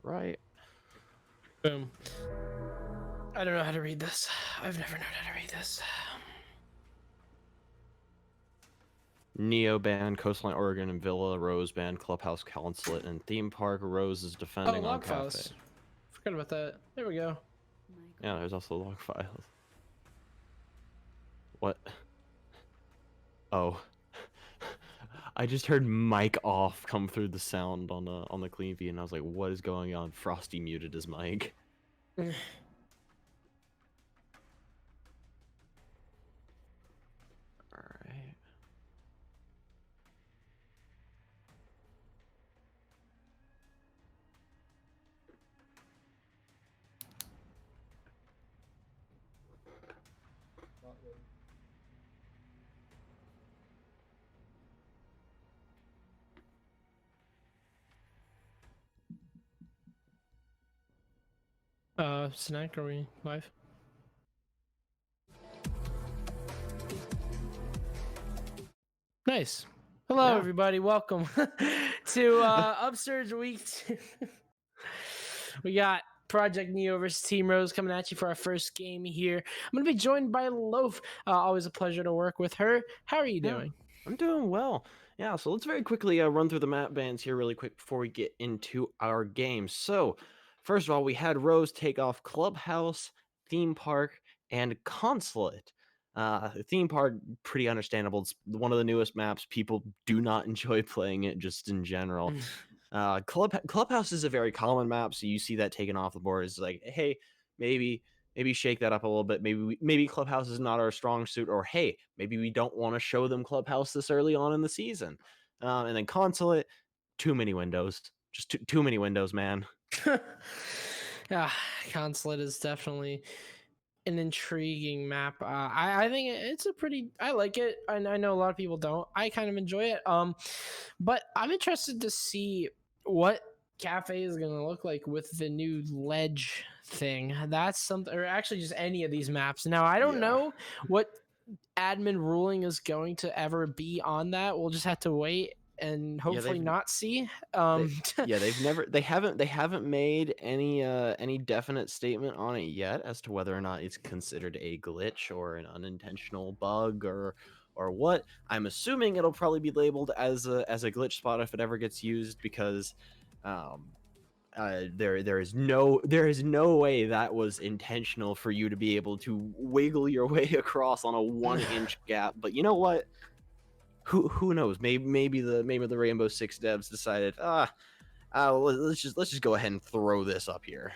Right. Boom. I don't know how to read this. I've never known how to read this. Neo band, Coastline Oregon, and Villa. Rose band, Clubhouse, Consulate, and Theme Park. Rose is Oh, defending on log Cafe. files. Forgot about that. There we go. Yeah, there's also log files. What? Oh. I just heard mic off come through the sound on the clean feed, and I was like, what is going on? Frosty muted his mic. Alright. Snack, are we live? Nice. Hello, Yeah. everybody. Welcome to Upsurge Week 2. We got Project Neo versus Team Rose coming at you for our first game here. I'm going to be joined by Loaf. Always a pleasure to work with her. How are you doing? I'm doing well. Yeah, so let's very quickly run through the map bans here really quick before we get into our game. So, first of all, we had Rose take off Clubhouse, Theme Park, and Consulate. Theme Park, pretty understandable. It's one of the newest maps. People do not enjoy playing it just in general. Clubhouse is a very common map, so you see that taken off the board. It's like, hey, maybe shake that up a little bit. Maybe Clubhouse is not our strong suit, or hey, maybe we don't want to show them Clubhouse this early on in the season. And then Consulate, too many windows, just too many windows, man. Yeah, Consulate is definitely an intriguing map. I think it's a pretty. I like it. I know a lot of people don't. I kind of enjoy it. But I'm interested to see what Cafe is gonna look like with the new ledge thing. That's something, or actually just any of these maps. Now I don't know what admin ruling is going to ever be on that. We'll just have to wait and hopefully not see. They haven't made any definite statement on it yet as to whether or not it's considered a glitch or an unintentional bug or what. I'm assuming it'll probably be labeled as a glitch spot if it ever gets used, because there is no way that was intentional for you to be able to wiggle your way across on a 1-inch gap. But you know what? Who knows? Maybe the Rainbow Six devs decided, let's just go ahead and throw this up here.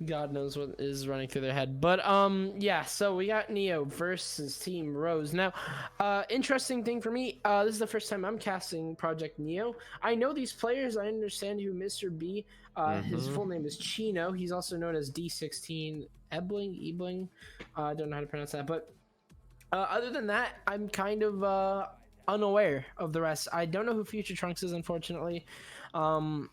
God knows what is running through their head. But yeah, so we got Neo versus Team Rose. Now, interesting thing for me, this is the first time I'm casting Project Neo. I know these players. I understand who Mr. B, his full name is Chino. He's also known as D16 Ebling. I don't know how to pronounce that, but other than that, I'm kind of unaware of the rest. I don't know who Future Trunks is, unfortunately. And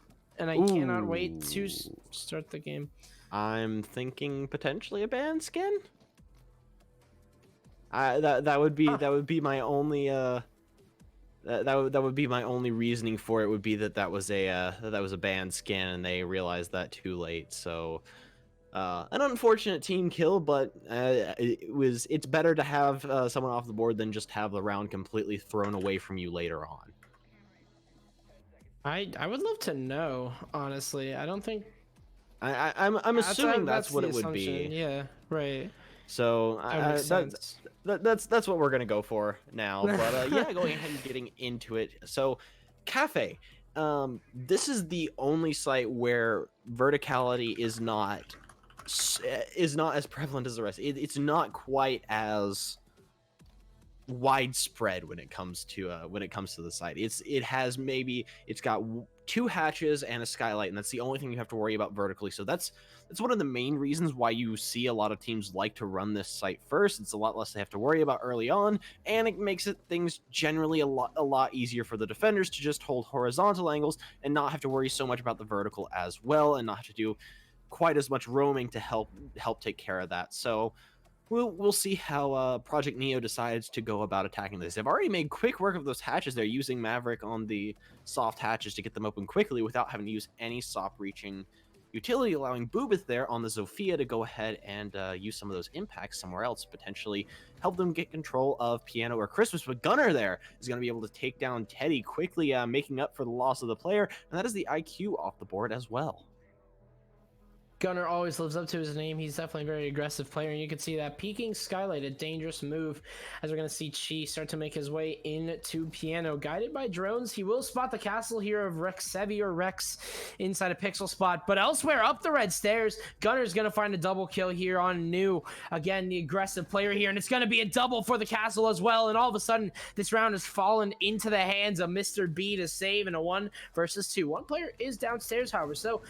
I cannot wait to start the game. I'm thinking potentially a band skin. That would be my only that would be my only reasoning for it, would be that was a band skin and they realized that too late. So an unfortunate team kill, but it's better to have someone off the board than just have the round completely thrown away from you later on. I would love to know, honestly. I don't think I'm assuming that's what it would be. Yeah, right. So that's what we're gonna go for now. But yeah, going ahead and getting into it. So Cafe, this is the only site where verticality is not as prevalent as the rest. It's not quite as widespread when it comes to the site. It's got 2 hatches and a skylight, and that's the only thing you have to worry about vertically. So that's one of the main reasons why you see a lot of teams like to run this site first. It's a lot less they have to worry about early on, and it makes things generally a lot easier for the defenders to just hold horizontal angles and not have to worry so much about the vertical as well, and not have to do quite as much roaming to help take care of that. So we'll see how Project Neo decides to go about attacking this. They've already made quick work of those hatches. They're using Maverick on the soft hatches to get them open quickly without having to use any soft reaching utility, allowing Boobith there on the Zofia to go ahead and use some of those impacts somewhere else, potentially help them get control of Piano or Christmas. But Gunner there is going to be able to take down Teddy quickly, making up for the loss of the player, and that is the IQ off the board as well. Gunner always lives up to his name. He's definitely a very aggressive player, and you can see that peeking skylight, a dangerous move, as we're going to see Chi start to make his way into Piano. Guided by drones, he will spot the castle here of Rexevi or Rex inside a pixel spot, but elsewhere up the red stairs, Gunner's going to find a double kill here on New. Again, the aggressive player here, and it's going to be a double for the castle as well, and all of a sudden, this round has fallen into the hands of Mr. B to save in a 1 versus 2. One player is downstairs, however, so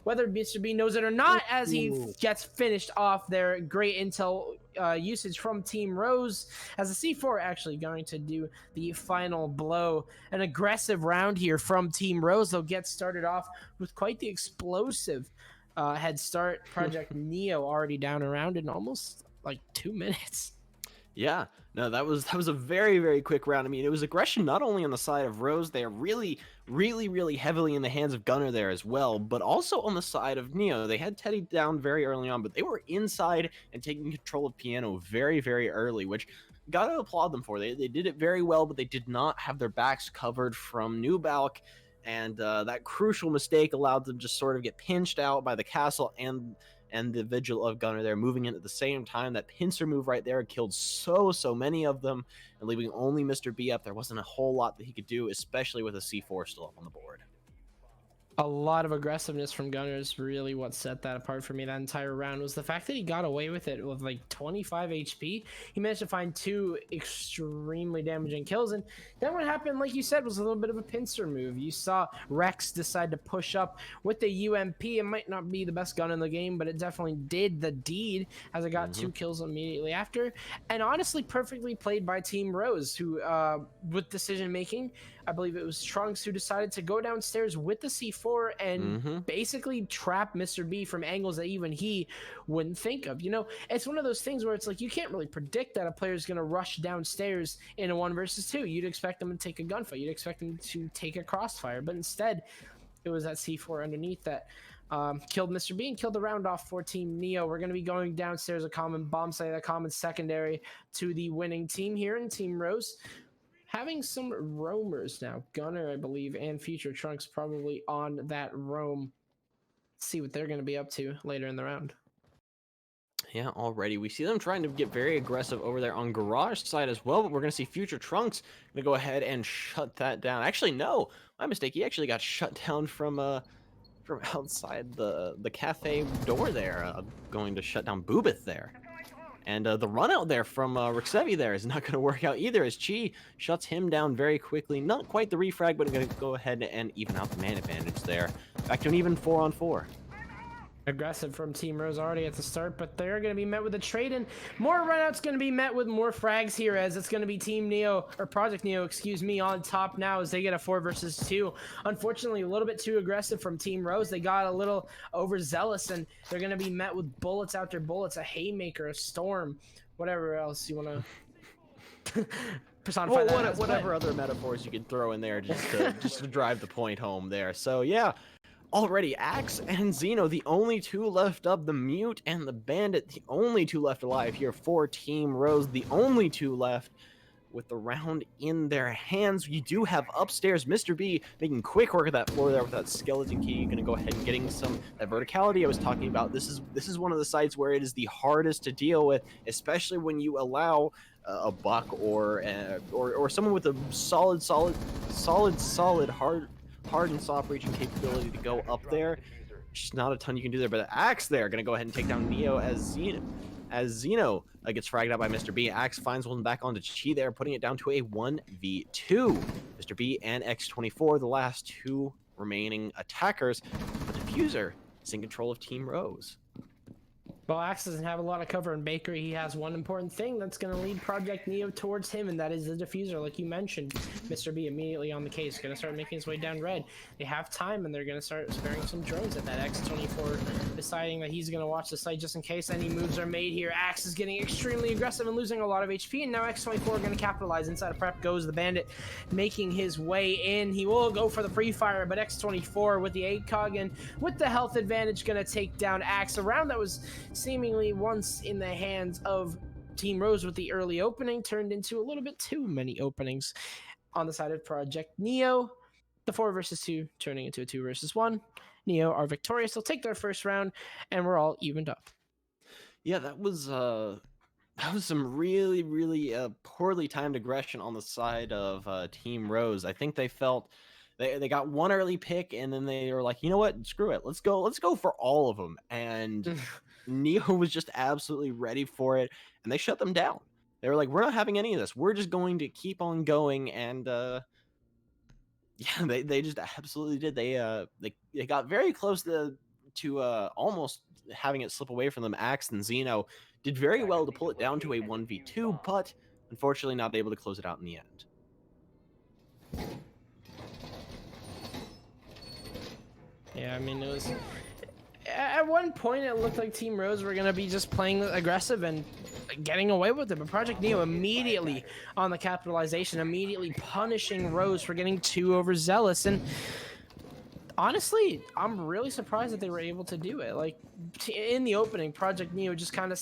whether Mr. B knows it or not, as he gets finished off their great intel usage from Team Rose, as the C4 actually going to do the final blow. An aggressive round here from Team Rose. They'll get started off with quite the explosive head start. Project Neo already down around in almost like 2 minutes. Yeah, no, that was a very, very quick round. I mean, it was aggression not only on the side of Rose, they're really, really, really heavily in the hands of Gunner there as well, but also on the side of Neo. They had Teddy down very early on, but they were inside and taking control of Piano very, very early, which gotta applaud them for. They did it very well, but they did not have their backs covered from New Balk, and that crucial mistake allowed them to just sort of get pinched out by the castle and the vigil of Gunner there moving in at the same time. That pincer move right there killed so many of them, and leaving only Mr. B up. There wasn't a whole lot that he could do, especially with a C4 still up on the board. A lot of aggressiveness from Gunner is really what set that apart for me that entire round, was the fact that he got away with it with like 25 HP. He managed to find 2 extremely damaging kills, and then what happened, like you said, was a little bit of a pincer move. You saw Rex decide to push up with the UMP. It might not be the best gun in the game, but it definitely did the deed, as it got 2 kills immediately after. And honestly, perfectly played by Team Rose, who with decision making, I believe it was Trunks who decided to go downstairs with the C4 and basically trap Mr. B from angles that even he wouldn't think of. You know, it's one of those things where it's like you can't really predict that a player is going to rush downstairs in a 1 versus 2. You'd expect them to take a gunfight. You'd expect them to take a crossfire. But instead, it was that C4 underneath that killed Mr. B and killed the round off for Team Neo. We're going to be going downstairs a common bomb site, a common secondary to the winning team here in Team Rose. Having some roamers now. Gunner, I believe, and Future Trunks probably on that roam. See what they're going to be up to later in the round. Yeah, already. We see them trying to get very aggressive over there on Garage side as well, but we're going to see Future Trunks going to go ahead and shut that down. Actually, no, my mistake. He actually got shut down from outside the cafe door there, going to shut down Boobith there. And the run out there from Rexevi there is not going to work out either, as Chi shuts him down very quickly. Not quite the refrag, but going to go ahead and even out the man advantage there. Back to an even 4-on-4. Aggressive from Team Rose already at the start, but they're going to be met with a trade, and more runouts going to be met with more frags here, as it's going to be Team Neo, or Project Neo, excuse me, on top now as they get a 4 versus 2. Unfortunately, a little bit too aggressive from Team Rose. They got a little overzealous, and they're going to be met with bullets after bullets, a haymaker, a storm, whatever else you want to personify that. Whatever other metaphors you could throw in there just to drive the point home there. So yeah. Already, Axe and Xeno, the only 2 left up, the Mute and the Bandit, the only 2 left alive here for Team Rose, the only 2 left with the round in their hands. You do have upstairs Mr. B making quick work of that floor there with that skeleton key. You're going to go ahead and getting some that verticality I was talking about. This is one of the sites where it is the hardest to deal with, especially when you allow a Buck or someone with a solid hard and soft reaching capability to go up there. Just not a ton you can do there, but Axe there gonna go ahead and take down Neo as Xeno gets fragged out by Mr. B. Axe finds one back onto Chi there, putting it down to a 1v2. Mr. B and X24, the last 2 remaining attackers, but Diffuser is in control of Team Rose. Well, Axe doesn't have a lot of cover in Bakery. He has one important thing that's going to lead Project Neo towards him, and that is the diffuser, like you mentioned. Mr. B immediately on the case, going to start making his way down red. They have time, and they're going to start sparing some drones at that X24, deciding that he's going to watch the site just in case any moves are made here. Axe is getting extremely aggressive and losing a lot of HP, and now X24 are going to capitalize. Inside of prep goes the Bandit, making his way in. He will go for the pre-fire, but X24 with the ACOG and with the health advantage going to take down Axe. A round that was seemingly once in the hands of Team Rose with the early opening turned into a little bit too many openings on the side of Project Neo. The 4 versus 2 turning into a 2 versus 1. Neo are victorious. They'll take their first round, and we're all evened up. Yeah, that was some really, really poorly timed aggression on the side of Team Rose. I think they felt they got one early pick, and then they were like, you know what, screw it, let's go for all of them. And Neo was just absolutely ready for it, and they shut them down. They were like, we're not having any of this. We're just going to keep on going. And yeah, they just absolutely did. They got very close to almost having it slip away from them. Axe and Xeno did very well to pull it down to a 1v2, but unfortunately not able to close it out in the end. Yeah, I mean, it was... At one point, it looked like Team Rose were going to be just playing aggressive and getting away with it, but Project Neo immediately on the capitalization, immediately punishing Rose for getting too overzealous. And honestly, I'm really surprised that they were able to do it. Like, in the opening, Project Neo just kind of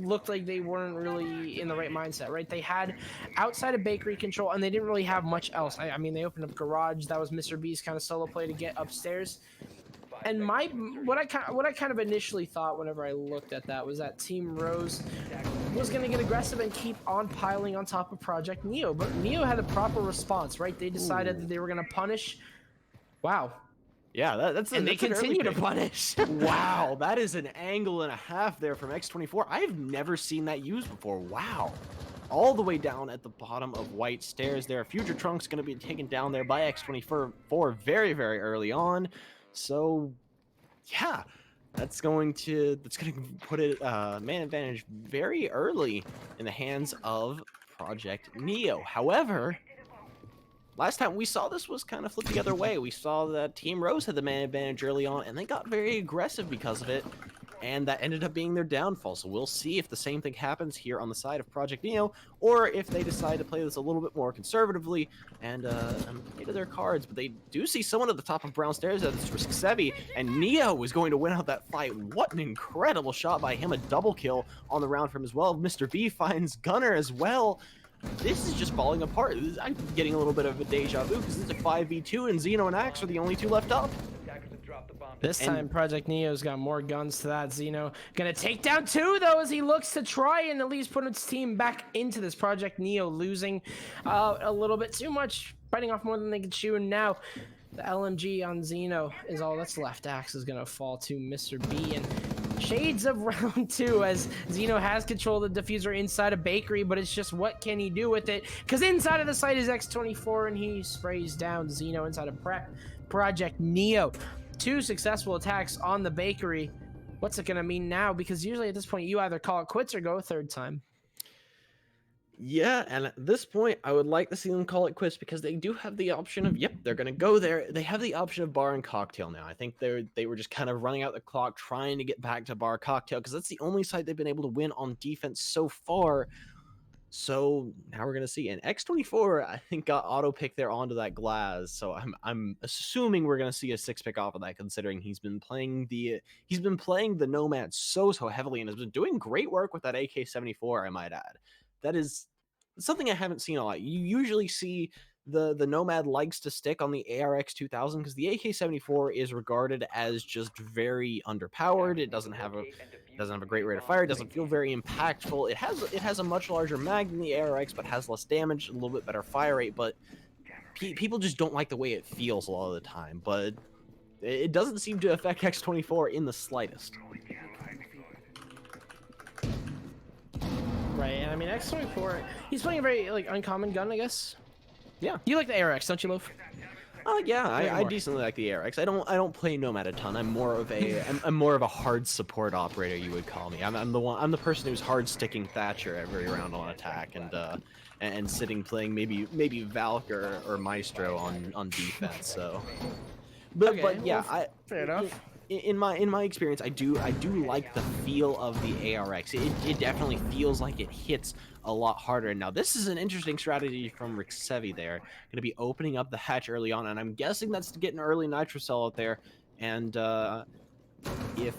looked like they weren't really in the right mindset, right? They had outside of Bakery control, and they didn't really have much else. I mean, they opened up Garage. That was Mr. B's kind of solo play to get upstairs. And what I kind of initially thought whenever I looked at that was that Team Rose was going to get aggressive and keep on piling on top of Project Neo. But Neo had a proper response, right? They decided that they were going to punish. Wow. Yeah, and they continue to punish. Wow, that is an angle and a half there from X24. I've never seen that used before. Wow. All the way down at the bottom of White Stairs there. Future Trunk's going to be taken down there by X24 very, very early on. So, yeah, that's going to put it man advantage very early in the hands of Project Neo. However, last time we saw this was kind of flipped the other way. We saw that Team Rose had the man advantage early on, and they got very aggressive because of it, and that ended up being their downfall. So we'll see if the same thing happens here on the side of Project Neo, or if they decide to play this a little bit more conservatively and play to their cards. But they do see someone at the top of Brown Stairs. That's Risk Sebi, and Neo is going to win out that fight. What an incredible shot by him, a double kill on the round from him as well. Mr. B finds Gunner as well. This is just falling apart. I'm getting a little bit of a deja vu because it's a 5v2 and Xeno and Axe are the only two left up. This time, Project Neo's got more guns to that. Xeno gonna take down 2, though, as he looks to try and at least put its team back into this. Project Neo losing a little bit too much, biting off more than they could chew, and now the LMG on Xeno is all that's left. Axe is gonna fall to Mr. B, and shades of round 2 as Xeno has control of the diffuser inside of Bakery, but it's just what can he do with it? Because inside of the site is X24, and he sprays down Xeno inside of prep. Project Neo, 2 successful attacks on the Bakery. What's it gonna mean now? Because usually at this point you either call it quits or go a third time. Yeah, and at this point, I would like to see them call it quits because they do have the option of, yep, they're going to go there. They have the option of bar and cocktail now. I think they were just kind of running out the clock, trying to get back to bar cocktail because that's the only side they've been able to win on defense so far. So now we're going to see. And X24, I think, got auto-pick there onto that glass. So I'm assuming we're going to see a 6-pick off of that, considering he's been playing the Nomad so heavily and has been doing great work with that AK-74, I might add. That is something I haven't seen a lot. You usually see the Nomad likes to stick on the ARX 2000 because the AK-74 is regarded as just very underpowered. It doesn't have a great rate of fire. It doesn't feel very impactful. It has a much larger mag than the ARX, but has less damage, a little bit better fire rate. But people just don't like the way it feels a lot of the time. But it doesn't seem to affect X24 in the slightest. Right, and I mean, X24, he's playing a very, like, uncommon gun, I guess. Yeah. You like the ARX, don't you, Loaf? Oh yeah, Way I more. decently like the ARX. I don't play Nomad a ton. I'm more of I'm more of a hard support operator, you would call me. I'm the person who's hard sticking Thatcher every round on attack and sitting playing maybe Valk or Maestro on defense. So Okay, but well, yeah, I fair in, enough. in my experience, I do like the feel of the ARX. It definitely feels like it hits a lot harder. Now, this is an interesting strategy from Rixevi there. Going to be opening up the hatch early on, and I'm guessing that's to get an early nitro cell out there. And if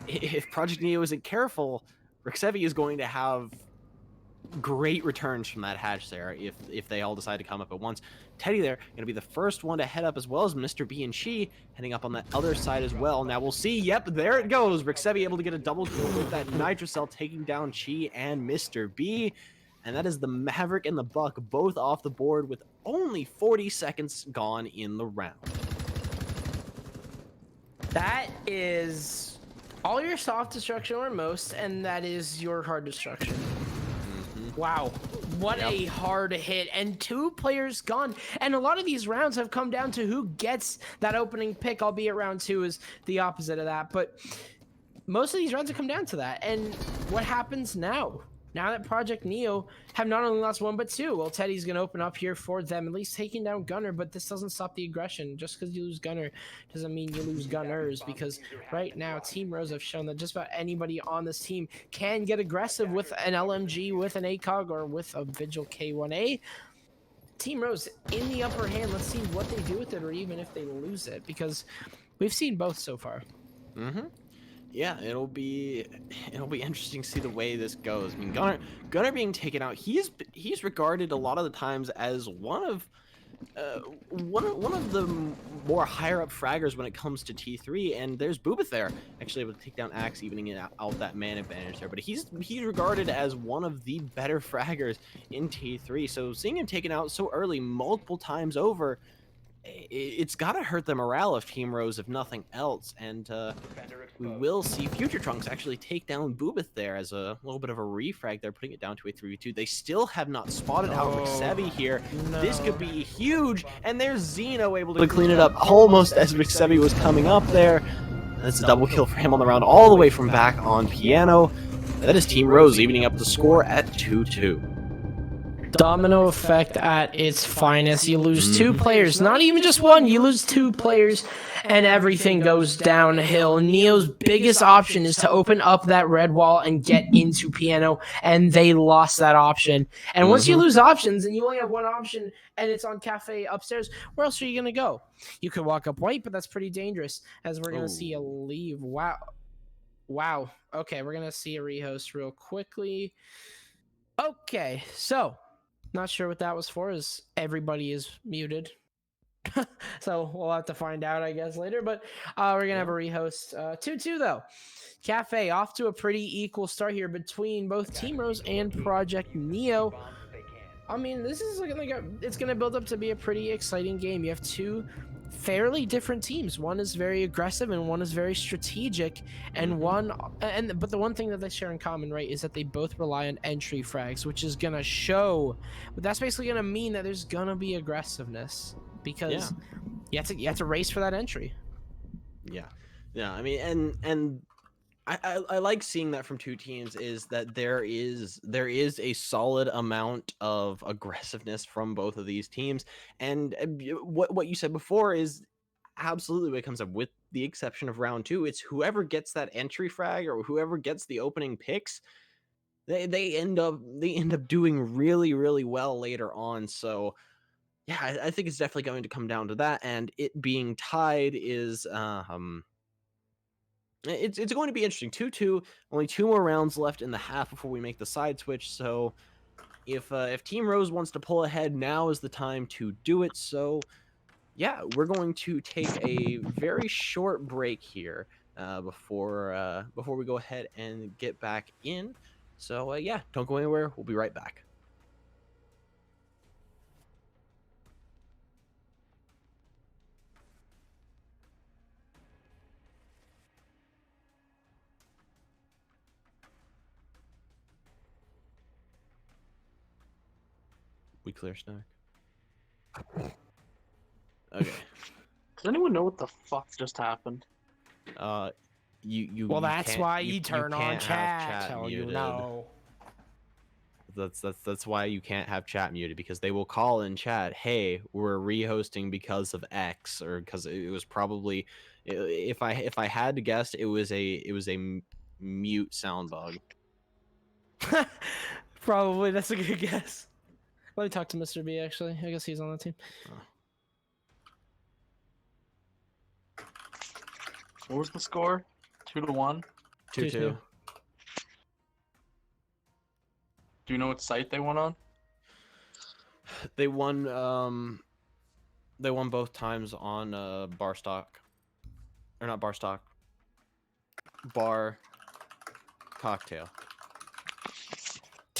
if Project Neo isn't careful, Rixevi is going to have great returns from that hatch there if they all decide to come up at once. Teddy there going to be the first one to head up, as well as Mr. B and She heading up on that other side as well. Now we'll see. Yep, there it goes. Rixevi able to get a double kill with that Nitro Cell, taking down Chi and Mr. B. And that is the Maverick and the Buck both off the board with only 40 seconds gone in the round. That is all your soft destruction or most, and that is your hard destruction. Wow, what a hard hit, and 2 players gone. And a lot of these rounds have come down to who gets that opening pick, albeit round 2 is the opposite of that. But most of these rounds have come down to that. And what happens now? Now that Project Neo have not only lost 1 but 2, well, Teddy's going to open up here for them, at least taking down Gunner, but this doesn't stop the aggression. Just because you lose Gunner doesn't mean you lose Gunners, because right now Team Rose have shown that just about anybody on this team can get aggressive with an LMG, with an ACOG, or with a Vigil K1A. Team Rose in the upper hand. Let's see what they do with it, or even if they lose it, because we've seen both so far. Yeah, it'll be interesting to see the way this goes. I mean, Gunner being taken out, he's regarded a lot of the times as one of the more higher up fraggers when it comes to T3, and there's Boobith there, actually able to take down Axe, evening out that man advantage there. But he's regarded as one of the better fraggers in T3. So seeing him taken out so early, multiple times over, it's got to hurt the morale of Team Rose, if nothing else. And we will see Future Trunks actually take down Boobith there as a little bit of a refrag there, putting it down to a 3v2. They still have not spotted out Rixevi here. No. This could be huge. And there's Xeno able to clean it up almost as Rixevi was coming up there. That's a double kill for him on the round, all the way from back on piano. That is Team Rose evening up the score at 2-2. Domino effect at its finest. You lose 2 players, not even just 1, you lose 2 players, and everything goes downhill. Neo's biggest option is to open up that red wall and get into piano, and they lost that option. And once you lose options and you only have 1 option and it's on cafe upstairs, where else are you going to go? You could walk up white, but that's pretty dangerous, as we're going to see a leave. Wow. Okay, we're going to see a rehost real quickly. Okay, so not sure what that was for, as everybody is muted. So we'll have to find out, I guess, later. But we're going to have a rehost. 2-2, though. Cafe off to a pretty equal start here between both Team Rose and Project Neo. I mean, this is it's going to build up to be a pretty exciting game. You have 2 fairly different teams. One is very aggressive and one is very strategic, and but the one thing that they share in common, right, is that they both rely on entry frags, which is gonna show, but that's basically gonna mean that there's gonna be aggressiveness, because you have to race for that entry. Yeah, I mean, and I like seeing that from 2 teams, is that there is a solid amount of aggressiveness from both of these teams. And what you said before is absolutely what it comes up, with the exception of round 2. It's whoever gets that entry frag or whoever gets the opening picks, they end up doing really, really well later on. So yeah, I think it's definitely going to come down to that, and it being tied is it's going to be interesting. 2-2, only 2 more rounds left in the half before we make the side switch. So if Team Rose wants to pull ahead, now is the time to do it. So yeah, we're going to take a very short break here before we go ahead and get back in. So yeah, don't go anywhere. We'll be right back. We clear, Snack? Okay. Does anyone know what the fuck just happened? Well, You that's can't why you turn on can't have chat. chat Hell, you muted. know. That's why you can't have chat muted, because they will call in chat, hey, we're rehosting because of X, or because it was probably, if I had to guess, it was a mute sound bug. Probably, that's a good guess. Let me talk to Mr. B. Actually, I guess he's on the team. What was the score? 2-1. 2-2. Do you know what site they won on? They won both times on bar stock, or not bar stock, bar cocktail.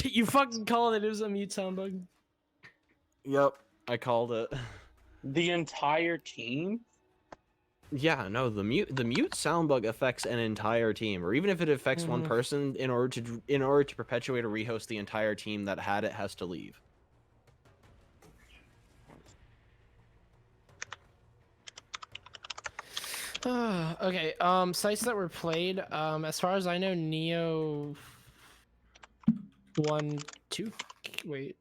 You fucking called it. It was a mute sound bug. Yep, I called it. The entire team? Yeah, no, the mute sound bug affects an entire team, or even if it affects one person, in order to perpetuate or rehost, the entire team that had it has to leave. Okay. Sites that were played. As far as I know, Neo 1, 2. Wait.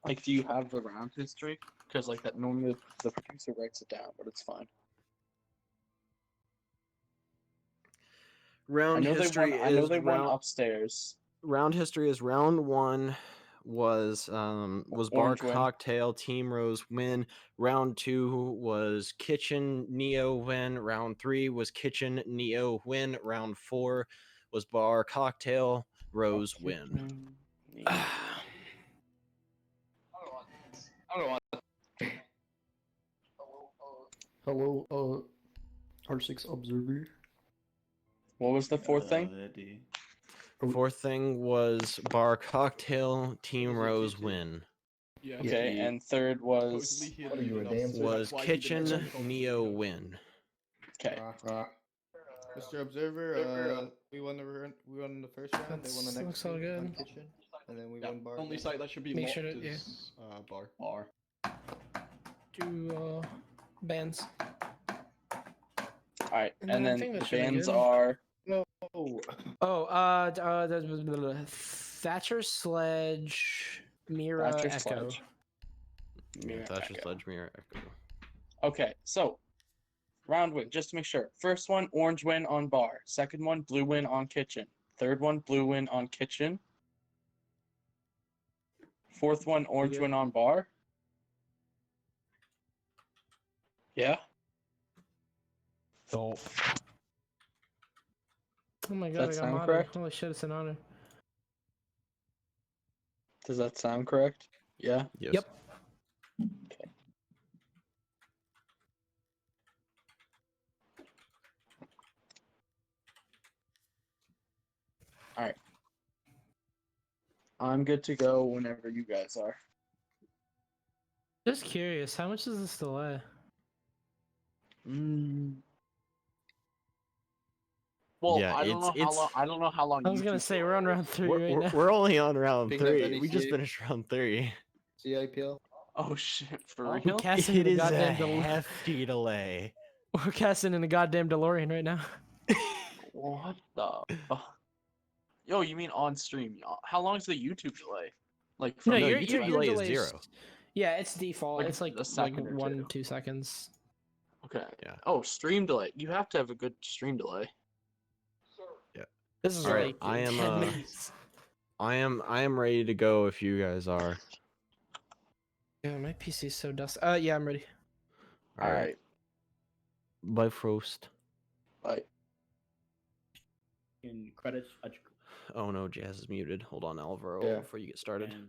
Like, do you have the round history? Because like that normally the producer writes it down, but it's fine. Round history I know is they won upstairs. round history is round 1 was bar Orange win. cocktail, Team Rose win. Round 2 was kitchen, Neo win. Round 3 was kitchen, Neo win. Round 4 was bar cocktail, Rose win. I don't want. Hello, R6 Observer. What was the fourth thing? Fourth thing was bar cocktail, Team Rose win. Yeah. Okay, and third was Supposedly he What are you, a enough, damn so Was that's why he didn't kitchen, mention Neo it. win. okay. Mr. Observer, we won the first round. They won the next Looks all two on good. kitchen, and then we Yeah, won bar. only next. site that should be Make locked sure that- is bar. Two bands. All right, And and I then think that the should be bands good. are Thatcher Sledge, Mira, Thatcher Echo. Sledge. Yeah, Thatcher Sledge, Mirror, Echo. Okay, so round win, just to make sure. First one, orange win on bar. Second one, blue win on kitchen. Third one, blue win on kitchen. Fourth one, orange win on bar. Yeah. Oh my god, Does that I got sound modded. correct? Holy shit, it's an honor. Does that sound correct? Yeah. Yes. Yep. Okay. All right. I'm good to go whenever you guys are. Just curious, how much is this delay? Well, Yeah, I don't know how long. I don't know how long. I was gonna YouTube say we're on delay round is. 3 We're, right now. we're only on round Picking up 3. any We just CA? finished round 3. CIPL. Oh shit! For We're real? casting It in a is a goddamn hefty delay. We're casting in a goddamn DeLorean right now. What the? Yo, you mean on stream? How long is the YouTube delay? Like from No, No, your YouTube your delay is delay 0. Yeah, it's default. Like It's like a second or 1, two. 2 seconds. Okay. Yeah. Oh, stream delay. You have to have a good stream delay. This is All right, like I am 10 minutes. I am ready to go if you guys are. Yeah, my PC's so dusty. Yeah, I'm ready. All right. Bye, Frost. Bye. In credits, Oh no, Jazz is muted. Hold on, Alvaro, Yeah. before you get started. and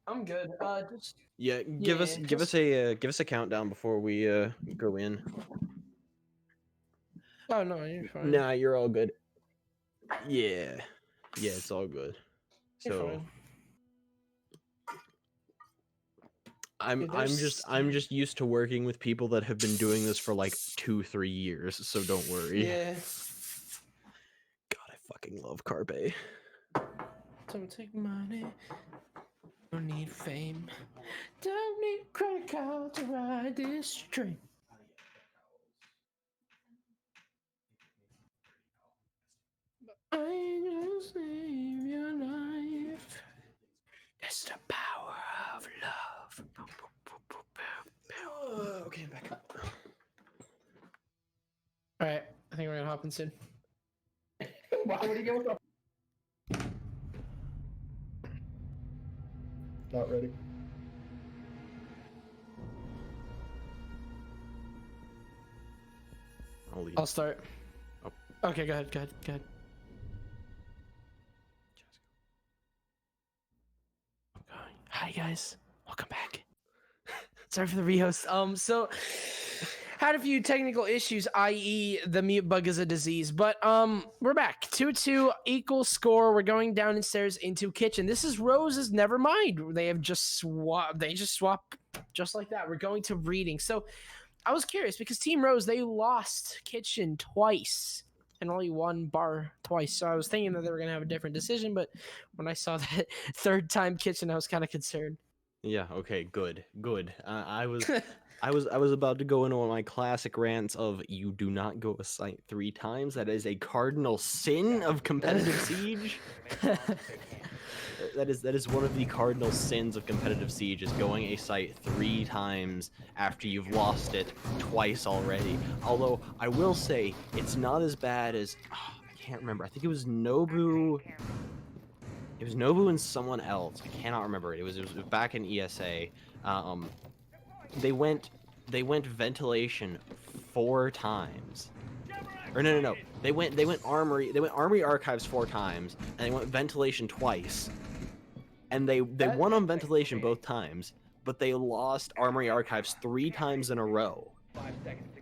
I'm good. Just Yeah, give us a countdown before we go in. oh no, you're fine. Nah, you're all good. Yeah, it's all good. You're So, fine. Dude, I'm just used to working with people that have been doing this for like 2-3 years, so don't worry. Yeah. God, I fucking love Carpe. Don't take money. Don't need fame. Don't need credit card to ride this train. I ain't gonna save your life. It's the power of love. Okay, I'm back up. All right, I think we're gonna hop in soon. Why would he go with Not ready. I'll leave. I'll start. Oh. Okay, go ahead. Hi guys, welcome back. Sorry for the rehost. So had a few technical issues, i.e., the mute bug is a disease, but we're back. 2-2 equal score. We're going downstairs into kitchen. This is Rose's. Never mind. They have just swapped. They just swap just like that. We're going to reading. So I was curious because Team Rose, they lost kitchen twice and only won bar twice. So I was thinking that they were going to have a different decision, but when I saw that third time kitchen, I was kind of concerned. Yeah. Okay. Good. I was about to go into one of my classic rants of you do not go a site 3 times. That is a cardinal sin of competitive siege. That is one of the cardinal sins of competitive siege is going a site 3 times after you've lost it twice already. Although I will say it's not as bad as I can't remember. I think it was Nobu. It was Nobu and someone else. I cannot remember it. It was back in ESA. They went ventilation 4 times. Or no. They went armory archives 4 times, and they went ventilation twice. And they won on ventilation both times, but they lost armory archives 3 times in a row.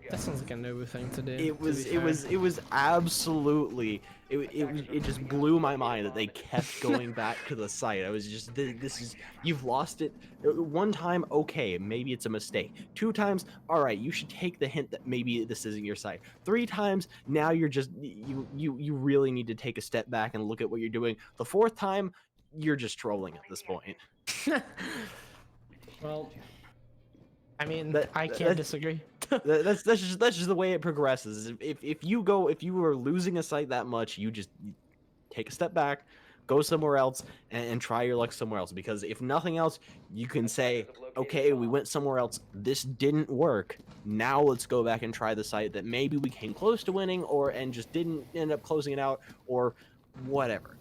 That sounds like a Nobu thing to do. It was absolutely it just blew my mind that they kept going back to the site. I was just this is you've lost it 1 time, okay, maybe it's a mistake. 2 times, all right, you should take the hint that maybe this isn't your site. 3 times, now you're just you really need to take a step back and look at what you're doing. The 4th time, you're just trolling at this point. Well, I mean, I can't disagree. that's just the way it progresses. If you are losing a site that much, you just take a step back, go somewhere else, and try your luck somewhere else. Because if nothing else, you can say, okay, we went somewhere else, this didn't work. Now let's go back and try the site that maybe we came close to winning, and just didn't end up closing it out, or whatever.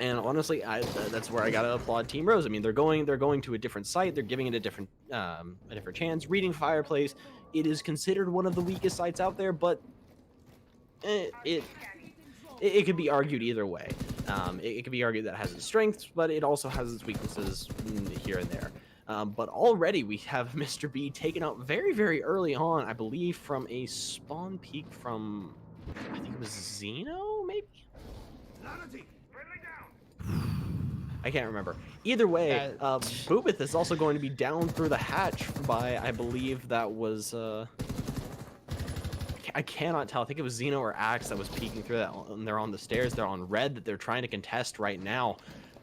And honestly, that's where I gotta applaud Team Rose. I mean, they're going to a different site. They're giving it a different chance. Reading Fireplace, it is considered one of the weakest sites out there, but it could be argued either way. It could be argued that it has its strengths, but it also has its weaknesses here and there. But already we have Mr. B taken out very, very early on, I believe, from a spawn peak from, I think it was Xeno, maybe? I can't remember. Either way, Boobith is also going to be down through the hatch by, I believe that was, I cannot tell. I think it was Xeno or Axe that was peeking through that. And they're on the stairs. They're on red that they're trying to contest right now.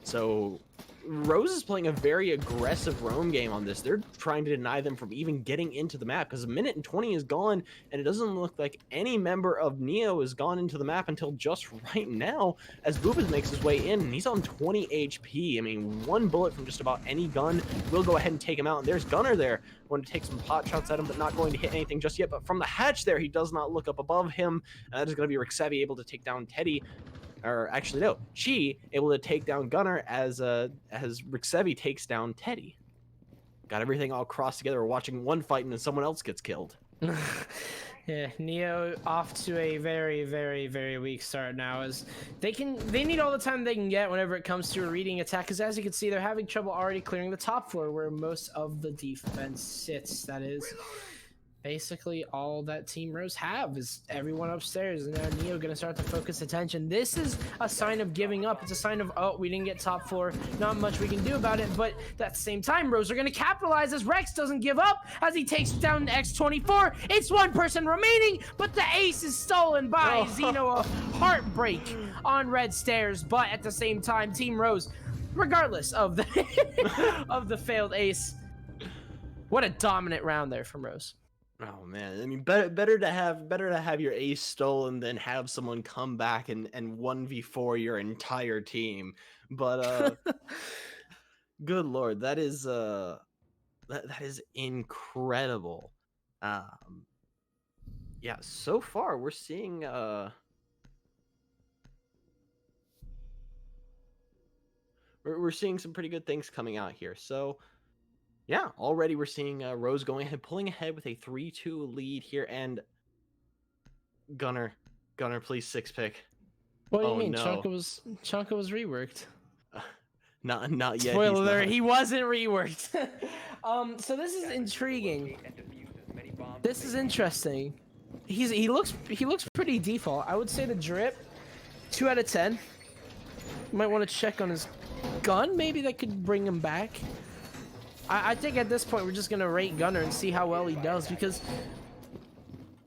So Rose is playing a very aggressive roam game on this. They're trying to deny them from even getting into the map because 1:20 is gone, and it doesn't look like any member of Neo has gone into the map until just right now as Boobas makes his way in, and he's on 20 HP. I mean, 1 bullet from just about any gun will go ahead and take him out, and there's Gunner there going to take some pot shots at him, but not going to hit anything just yet. But from the hatch there, he does not look up above him. That is going to be Rixevi able to take down Teddy. Or actually, no, Chi able to take down Gunner as Rixevi takes down Teddy. Got everything all crossed together. We're watching one fight and then someone else gets killed. Yeah, Neo off to a very, very, very weak start now. As they need all the time they can get whenever it comes to a reading attack. Because as you can see, they're having trouble already clearing the top floor where most of the defense sits. That is. basically all that Team Rose have is everyone upstairs, and now Neo gonna start to focus attention. This is a sign of giving up. It's a sign of, oh, we didn't get top 4, not much we can do about it. But at the same time, Rose are gonna capitalize as Rex doesn't give up as he takes down X24. It's one person remaining, but the ace is stolen by Zeno. A heartbreak on red stairs, but at the same time, Team Rose, regardless of the of the failed ace, what a dominant round there from Rose. Oh man, I mean, better to have your ace stolen than have someone come back and 1v4 your entire team. But good lord, that is that is incredible. Yeah, so far we're seeing we're seeing some pretty good things coming out here. So yeah, already we're seeing Rose pulling ahead with a 3-2 lead here, and Gunner, please 6-pick. What do you Oh, mean? no. Chanka was reworked. Not yet. Spoiler he's alert, not. he wasn't reworked. So this is intriguing. This is interesting. He looks pretty default. I would say the drip, 2 out of 10. You might want to check on his gun. Maybe that could bring him back. I think at this point we're just gonna rate Gunner and see how well he does, because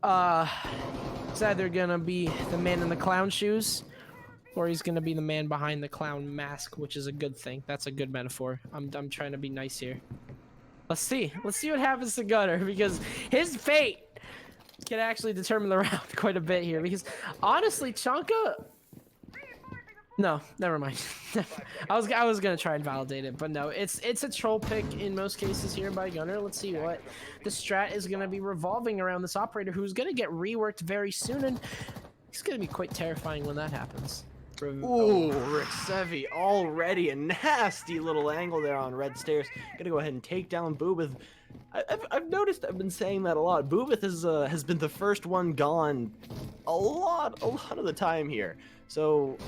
it's either gonna be the man in the clown shoes, or he's gonna be the man behind the clown mask, which is a good thing. That's a good metaphor. I'm trying to be nice here. Let's see what happens to Gunner, because his fate can actually determine the round quite a bit here. Because honestly, Chanka. No, never mind. I was gonna try and validate it, but no, it's a troll pick in most cases here by Gunner. Let's see what the strat is gonna be revolving around this operator, who's gonna get reworked very soon, and it's gonna be quite terrifying when that happens. Ooh, Rixevi, already a nasty little angle there on red stairs. Gonna go ahead and take down Boobith. I've noticed, I've been saying that a lot. Boobith has been the first one gone a lot of the time here. So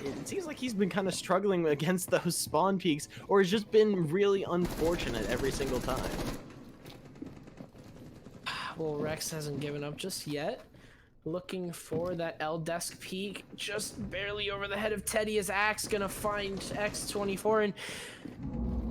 it seems like he's been kind of struggling against those spawn peaks, or has just been really unfortunate every single time. Well, Rex hasn't given up just yet. Looking for that L desk peak, just barely over the head of Teddy. Is Axe gonna find X24, and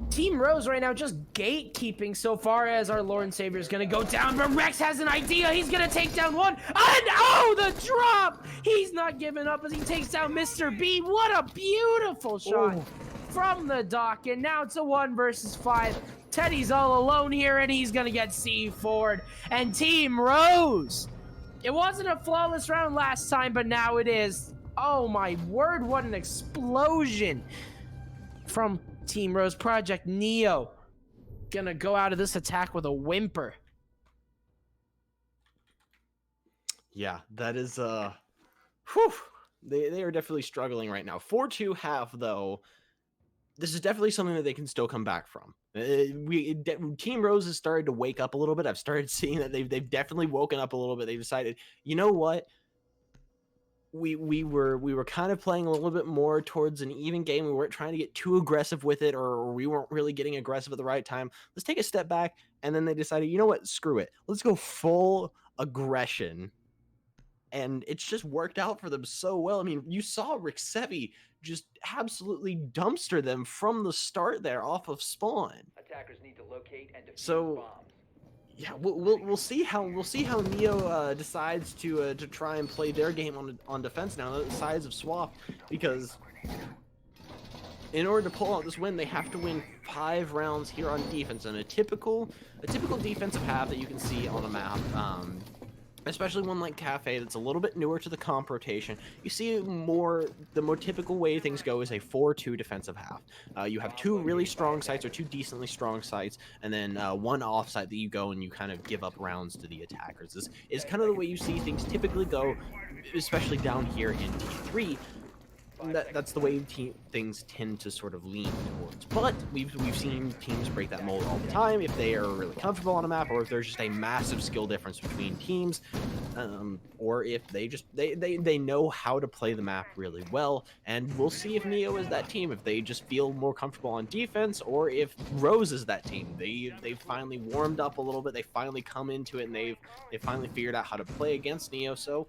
Team Rose right now just gatekeeping so far as our Lord and Savior is gonna go down, but Rex has an idea. He's gonna take down one, and oh, the drop! He's not giving up as he takes down Mr. B. What a beautiful shot from the dock, and now it's a 1 versus 5. Teddy's all alone here, and he's gonna get C4'd. And Team Rose, it wasn't a flawless round last time, but now it is. Oh my word, what an explosion from Team Rose. Project Neo gonna go out of this attack with a whimper. Yeah, that is whew, they are definitely struggling right now. 4-2 half though. This is definitely something that they can still come back from. Team Rose has started to wake up a little bit. I've started seeing that they've definitely woken up a little bit. They've decided, you know what? We were kind of playing a little bit more towards an even game. We weren't trying to get too aggressive with it, or we weren't really getting aggressive at the right time. Let's take a step back. And then they decided, you know what? Screw it. Let's go full aggression. And it's just worked out for them so well. I mean, you saw Rixevi just absolutely dumpster them from the start there off of spawn. Attackers need to locate and defuse So bombs. yeah, we'll see how Neo decides to try and play their game on defense now, the sides of Swap, because in order to pull out this win, they have to win 5 rounds here on defense. And a typical defensive half that you can see on a map, especially one like Cafe that's a little bit newer to the comp rotation, you see the more typical way things go is a 4-2 defensive half. You have 2 really strong sites, or 2 decently strong sites, and then 1 off site that you go and you kind of give up rounds to the attackers. This is kind of the way you see things typically go, especially down here in T3. that's the way things tend to sort of lean towards. But we've seen teams break that mold all the time if they are really comfortable on a map, or if there's just a massive skill difference between teams, or if they know how to play the map really well. And we'll see if Neo is that team, if they just feel more comfortable on defense, or if Rose is that team. They've finally warmed up a little bit. They finally come into it, and they've finally figured out how to play against Neo. So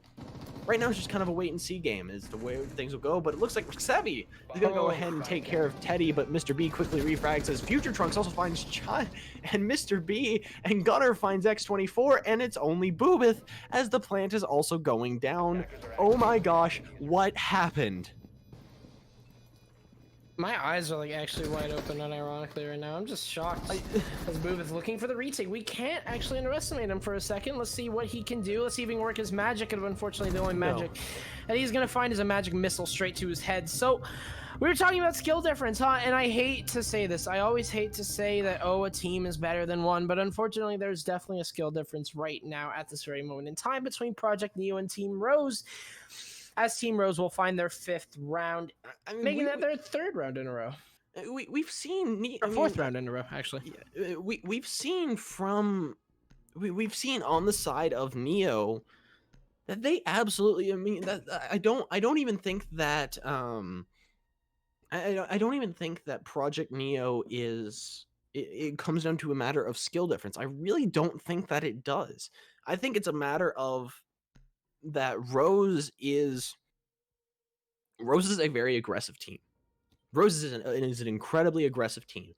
right now it's just kind of a wait and see game as to where things will go, but it looks like Sevi is going to go ahead and take care of Teddy, but Mr. B quickly refrags as Future Trunks also finds Chai, and Mr. B and Gunner finds X24, and it's only Boobith as the plant is also going down. Oh my gosh, what happened? My eyes are like actually wide open, unironically, right now. I'm just shocked. As Boob is looking for the retake. We can't actually underestimate him for a second. Let's see what he can do. Let's see if he can work his magic. And unfortunately, the only magic that he's gonna find is a magic missile straight to his head. So we were talking about skill difference, huh? And I hate to say this. I always hate to say that, oh, a team is better than one, but unfortunately, there's definitely a skill difference right now at this very moment in time between Project Neo and Team Rose. As Team Rose will find their 5th round, making that their 3rd round in a row. We've seen Or 4th round in a row, actually. We've seen we've seen on the side of Neo that they absolutely. I mean, that I don't even think that I don't even think that Project Neo is. It comes down to a matter of skill difference. I really don't think that it does. I think it's a matter of that Rose is a very aggressive team. Rose is an incredibly aggressive team,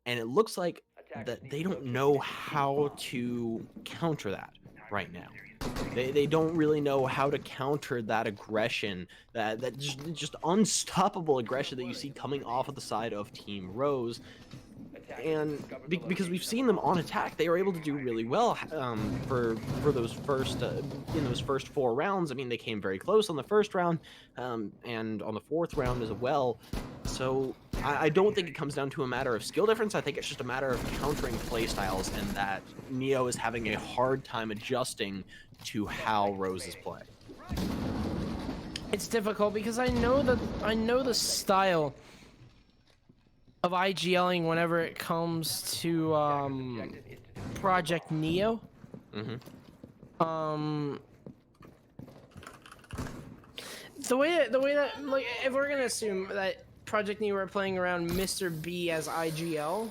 and it looks like that they don't know how to counter that right now. They don't really know how to counter that aggression, that just unstoppable aggression that you see coming off of the side of Team Rose. And because we've seen them on attack, they were able to do really well for those first in those first 4 rounds. I mean, they came very close on the first round and on the 4th round as well. So I don't think it comes down to a matter of skill difference. I think it's just a matter of countering playstyles, and that Neo is having a hard time adjusting to how Roses play. It's difficult because I know the style of IGLing whenever it comes to Project Neo. The way that, like, if we're gonna assume that Project Neo are playing around Mr. B as IGL,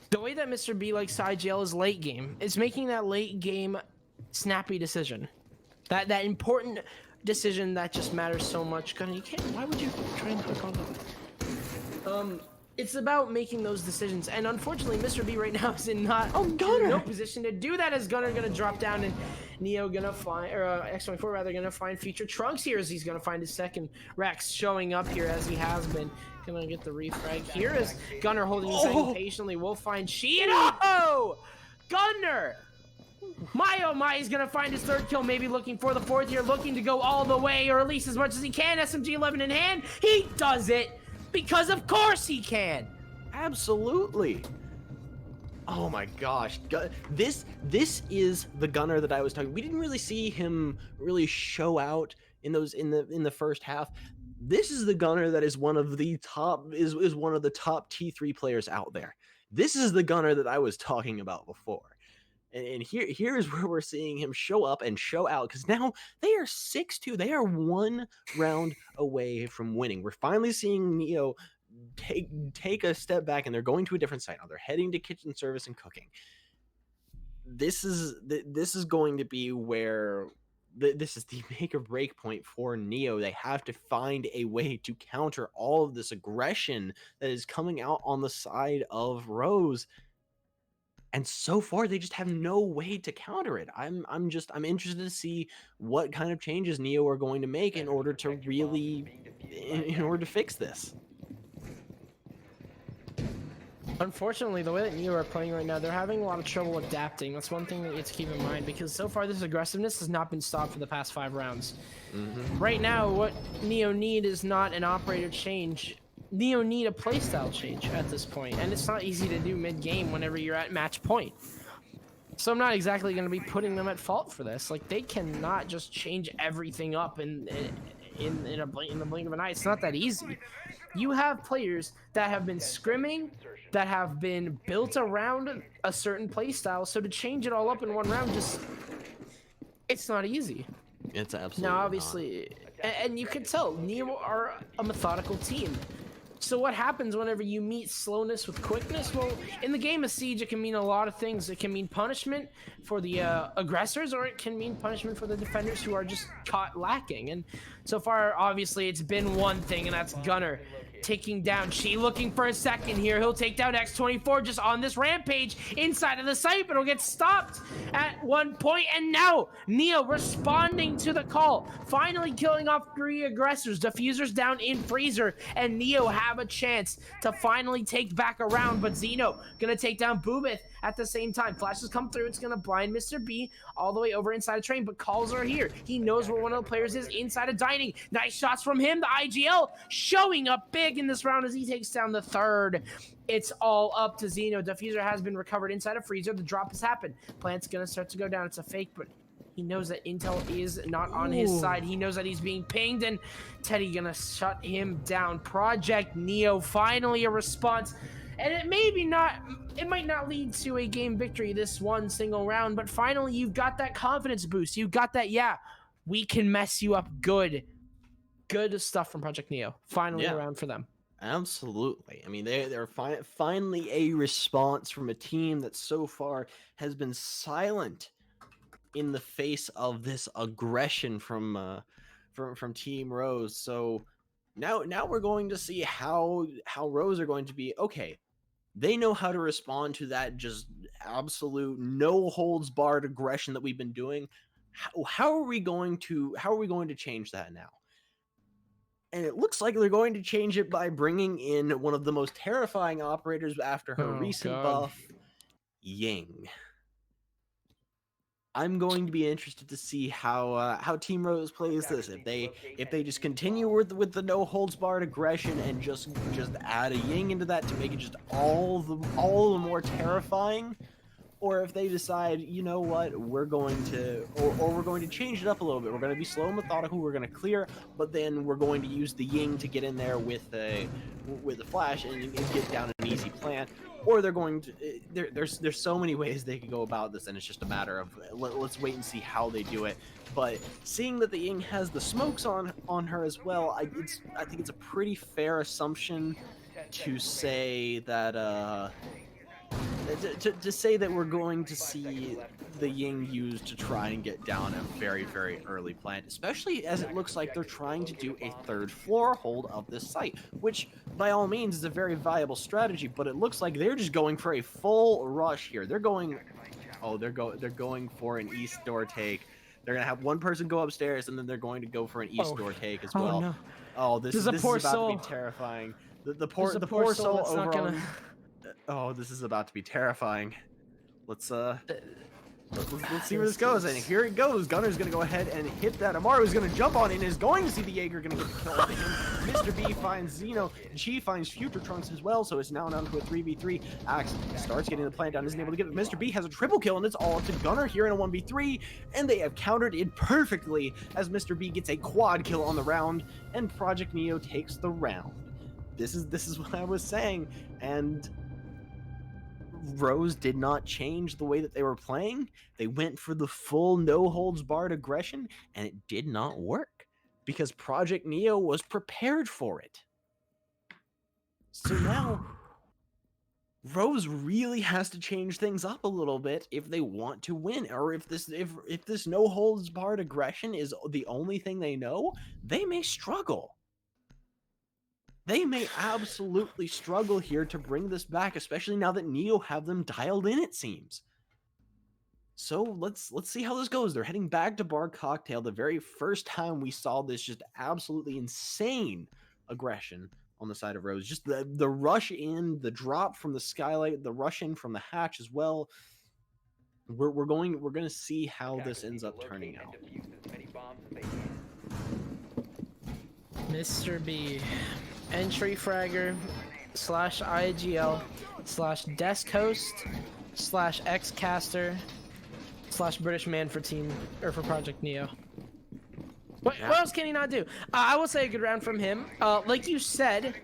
the way that Mr. B likes to IGL is late game. It's making that late game snappy decision, that important decision that just matters so much. Gunner, you can't. Why would you try and click on that? It's about making those decisions, and unfortunately, Mr. B right now is in no position to do that. As Gunner gonna drop down, and Neo gonna find, or X24 rather, gonna find Future Trunks here as he's gonna find his 2nd Rex showing up here as he has been. Gonna get the refrag here as Gunner holding his thing patiently. We'll find Sheehan. Oh, Gunner! My oh my, he's gonna find his 3rd kill, maybe looking for the 4th here, looking to go all the way, or at least as much as he can. SMG-11 in hand, he does it! Because of course he can. Absolutely. Oh my gosh. This is the Gunner that I was talking. We didn't really see him really show out in the first half. This is the Gunner that is one of the top one of the top T3 players out there. This is the Gunner that I was talking about before. And here is where we're seeing him show up and show out, because now they are 6-2. They are 1 round away from winning. We're finally seeing Neo take a step back, and they're going to a different site now. They're heading to kitchen service and cooking. This is going to be where this is the make or break point for Neo. They have to find a way to counter all of this aggression that is coming out on the side of Rose. And so far, they just have no way to counter it. I'm interested to see what kind of changes Neo are going to make in order to fix this. Unfortunately, the way that Neo are playing right now, they're having a lot of trouble adapting. That's one thing that you have to keep in mind, because so far this aggressiveness has not been stopped for the past 5 rounds. Right now, what Neo need is not an operator change. Neo need a playstyle change at this point, and it's not easy to do mid-game whenever you're at match point. So I'm not exactly going to be putting them at fault for this. Like, they cannot just change everything up and in the blink of an eye. It's not that easy. You have players that have been scrimming, that have been built around a certain play style. So to change it all up in one round, it's not easy. It's absolutely Now, not. obviously, and you can tell Neo are a methodical team. So what happens whenever you meet slowness with quickness? Well, in the game of Siege, it can mean a lot of things. It can mean punishment for the aggressors, or it can mean punishment for the defenders who are just caught lacking. And so far, obviously, it's been one thing, and that's Gunner taking down Chi, looking for a second here. He'll take down X24 just on this rampage inside of the site, but he'll get stopped at one point. And now Neo responding to the call, finally killing off 3 aggressors. Diffuser's down in Freezer, and Neo have a chance to finally take back around, but Zeno gonna take down Boobith at the same time. Flashes come through, it's gonna blind Mr. B all the way over inside of Train, but calls are here. He knows where one of the players is inside of Dining. Nice shots from him. The IGL showing up big in this round as he takes down the third. It's all up to Zeno. Diffuser has been recovered inside of Freezer. The drop has happened. Plant's gonna start to go down. It's a fake, but he knows that Intel is not on his side. He knows that he's being pinged, and Teddy gonna shut him down. Project Neo, finally a response. And it might not lead to a game victory this one single round, but finally you've got that confidence boost. You've got that, yeah, we can mess you up good stuff from Project Neo. Finally around for them. Absolutely. I mean, they're finally a response from a team that so far has been silent in the face of this aggression from Team Rose. So now we're going to see how Rose are going to be. Okay, they know how to respond to that just absolute no holds barred aggression that we've been doing. How are we going to change that now? And it looks like they're going to change it by bringing in one of the most terrifying operators after her recent buff, Ying. I'm going to be interested to see how Team Rose plays this. If they just continue with the no holds barred aggression and just add a Ying into that to make it just all the more terrifying, or if they decide, you know what, we're going to change it up a little bit. We're going to be slow and methodical. We're going to clear, but then we're going to use the Ying to get in there with the flash and get down an easy plant. Or they're going to there's so many ways they could go about this, and it's just a matter of let's wait and see how they do it. But seeing that the Ying has the smokes on her as well, I think it's a pretty fair assumption to say that to say that we're going to see the Ying used to try and get down a very, very early plant, especially as it looks like they're trying to do a 3rd floor hold of this site, which by all means is a very viable strategy, but it looks like they're just going for a full rush here. They're going for an east door take. They're gonna have one person go upstairs, and then they're going to go for an east door take as well. No. Oh, this is about to be terrifying. The poor soul over on... Oh, this is about to be terrifying. Let's see where this goes. And here it goes. Gunner's gonna go ahead and hit that. Amaru's gonna jump on it and is going to see the Jaeger gonna get killed on him. Mr. B finds Zeno. Chi finds Future Trunks as well, so it's now down to a 3v3. Axe starts getting the plant down, isn't able to get it. Mr. B has a triple kill, and it's all up to Gunner here in a 1v3, and they have countered it perfectly as Mr. B gets a quad kill on the round, and Project Neo takes the round. This is what I was saying, and Rose did not change the way that they were playing. They went for the full no holds barred aggression, and it did not work because Project Neo was prepared for it. So now Rose really has to change things up a little bit if they want to win, or if this no holds barred aggression is the only thing they know, they may struggle. They may absolutely struggle here to bring this back, especially now that Neo have them dialed in, it seems. So let's see how this goes. They're heading back to Bar Cocktail, the very first time we saw this just absolutely insane aggression on the side of Rose. Just the rush in, the drop from the skylight, the rush in from the hatch as well. We're going to see how this ends up turning out. Mr. B. Entry fragger / IGL / desk host / xcaster / British man for Project Neo. What else can he not do? I will say a good round from him. Like you said,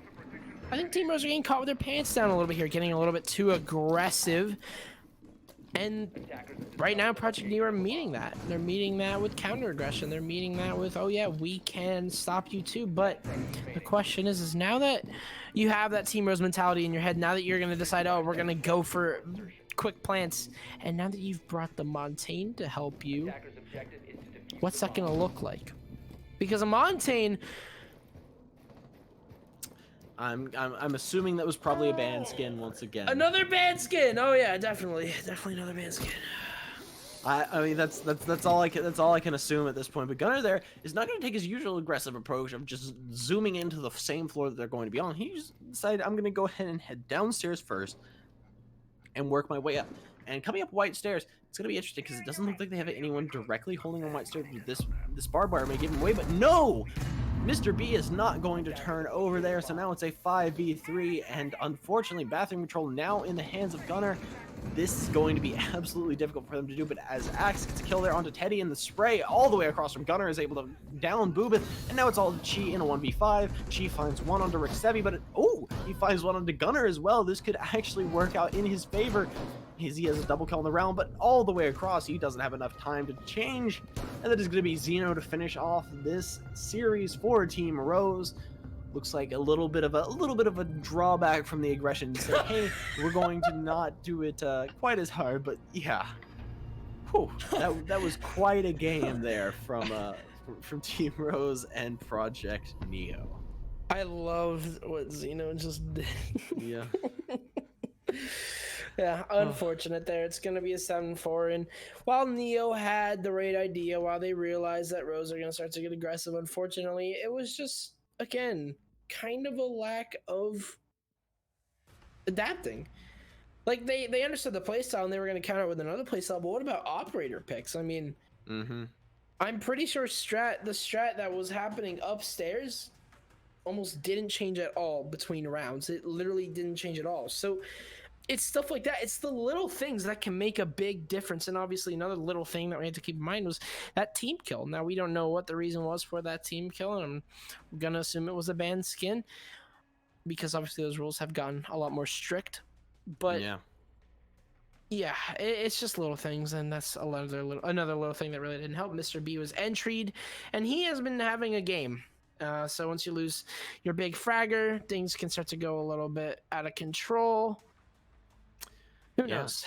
I think Team Rose are getting caught with their pants down a little bit here, getting a little bit too aggressive. And right now, Project Neo are meeting that. They're meeting that with counter aggression. They're meeting that with, oh yeah, we can stop you too. But the question is now that you have that Team Rose mentality in your head, now that you're going to decide, oh, we're going to go for quick plants, and now that you've brought the Montaigne to help you, what's that going to look like? Because a Montaigne... I'm assuming that was probably a band skin once again. Another band skin! Oh yeah, definitely another band skin. I mean that's all I can assume at this point. But Gunner there is not going to take his usual aggressive approach of just zooming into the same floor that they're going to be on. He just decided I'm going to go ahead and head downstairs first and work my way up. And coming up white stairs, it's going to be interesting because it doesn't look like they have anyone directly holding on white stairs. This barbed wire may give him away, but no! Mr. B is not going to turn over there, so now it's a 5v3, and unfortunately, Bathroom Control now in the hands of Gunner. This is going to be absolutely difficult for them to do, but as Axe gets a kill there onto Teddy, and the spray all the way across from Gunner is able to down Boobith, and now it's all Chi in a 1v5. Chi finds one onto Rick Sevi, but he finds one onto Gunner as well. This could actually work out in his favor. He has a double kill in the round, but all the way across, he doesn't have enough time to change. And that is going to be Zeno to finish off this series for Team Rose. Looks like a little bit of a drawback from the aggression. Say, hey, we're going to not do it quite as hard, but yeah, whew, that was quite a game there from Team Rose and Project Neo. I love what Zeno just did. Yeah. Yeah, unfortunate there. It's going to be a 7-4. And while Neo had the right idea, while they realized that Rose are going to start to get aggressive, unfortunately, it was just, again, kind of a lack of adapting. Like, they understood the playstyle and they were going to counter it with another playstyle, but what about operator picks? I mean, I'm pretty sure the strat that was happening upstairs almost didn't change at all between rounds. It literally didn't change at all. So it's stuff like that. It's the little things that can make a big difference. And obviously another little thing that we had to keep in mind was that team kill. Now, we don't know what the reason was for that team kill, and I'm going to assume it was a banned skin because obviously those rules have gotten a lot more strict. But yeah, it's just little things, and that's another little thing that really didn't help. Mr. B was entried, and he has been having a game. So once you lose your big fragger, things can start to go a little bit out of control. Who knows?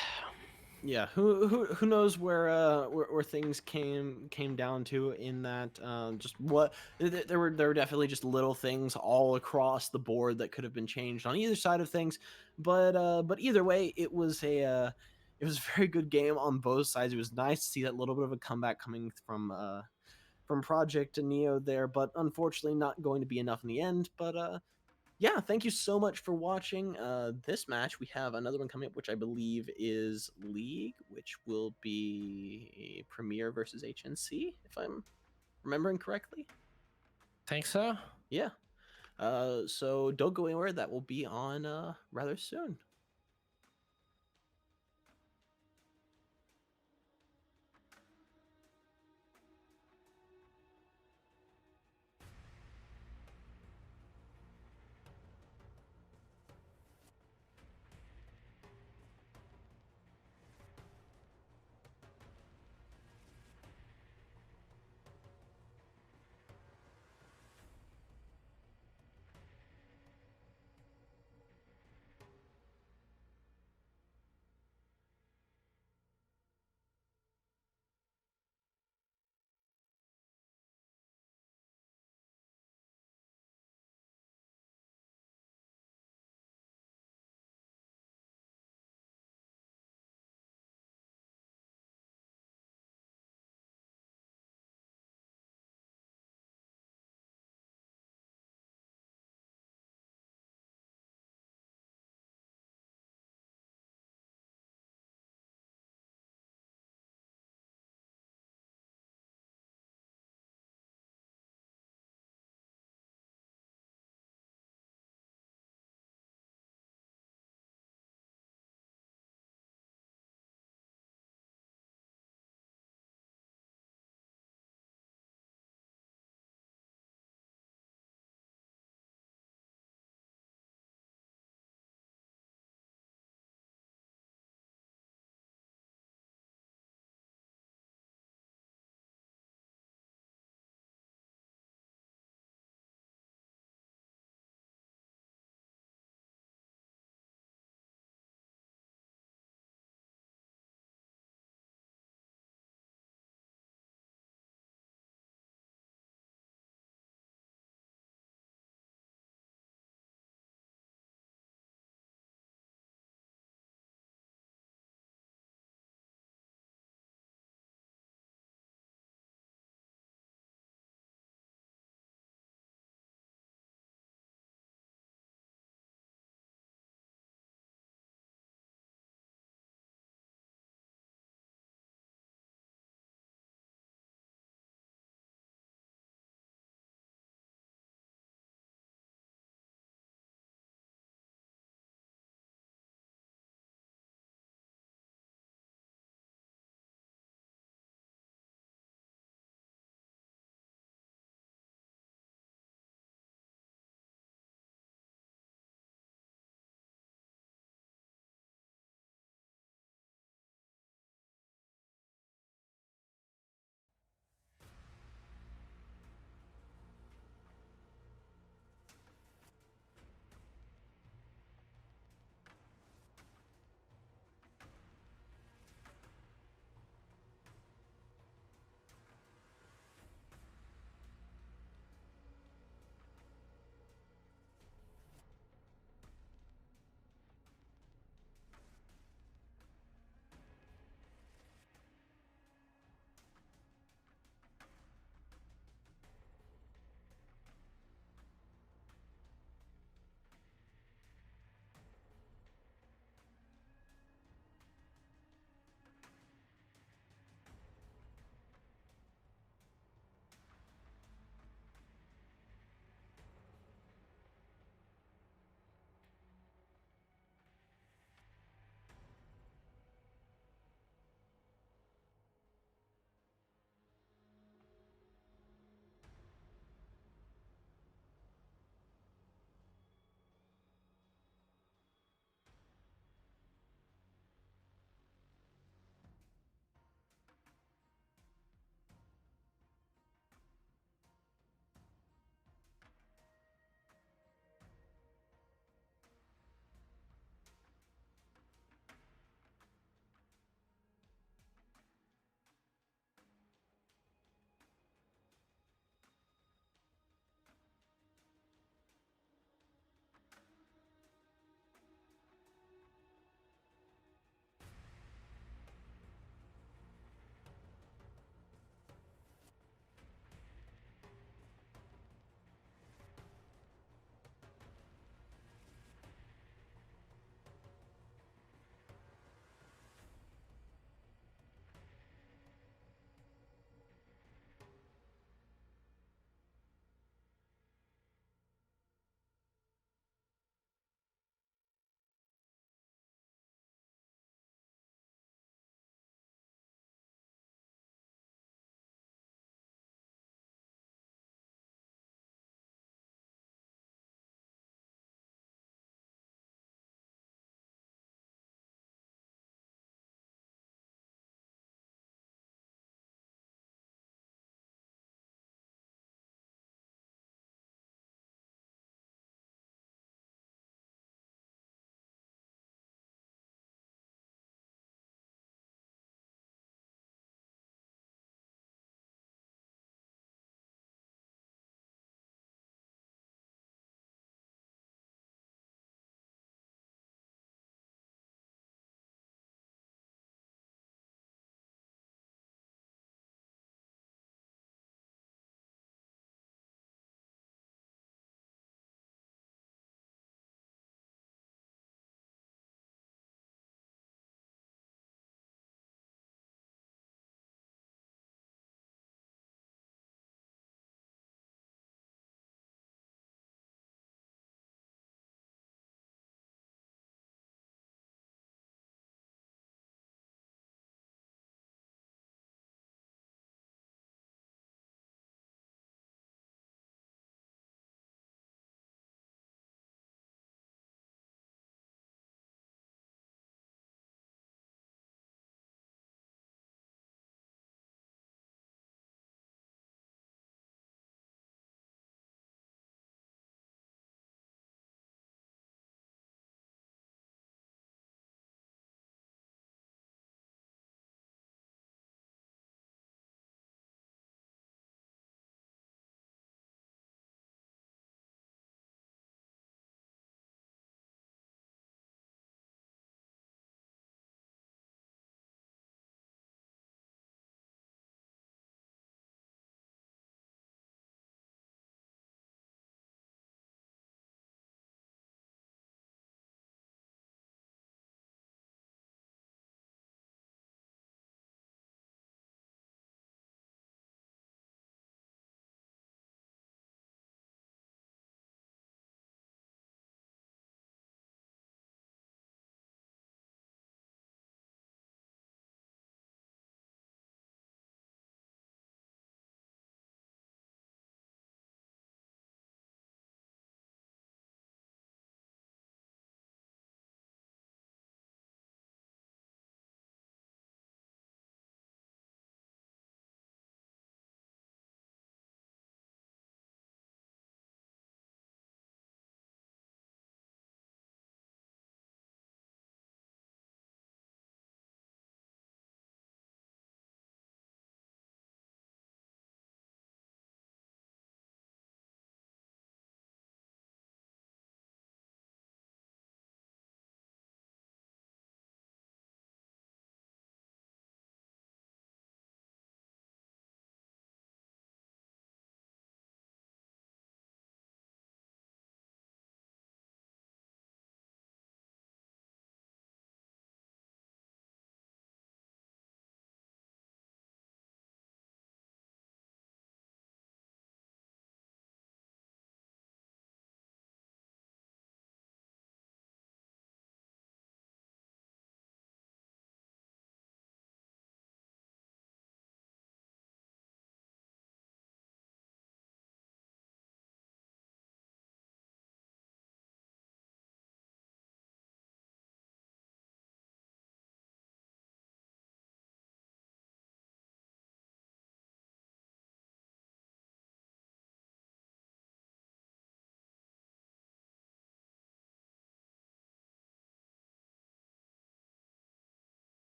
Yeah, who knows where things came down to in that just what there were definitely just little things all across the board that could have been changed on either side of things, but either way it was a very good game on both sides. It was nice to see that little bit of a comeback coming from Project Neo there, but unfortunately not going to be enough in the end. But yeah, thank you so much for watching this match. We have another one coming up, which I believe is League, which will be Premier versus HNC, if I'm remembering correctly. Think so? Yeah. So don't go anywhere. That will be on rather soon.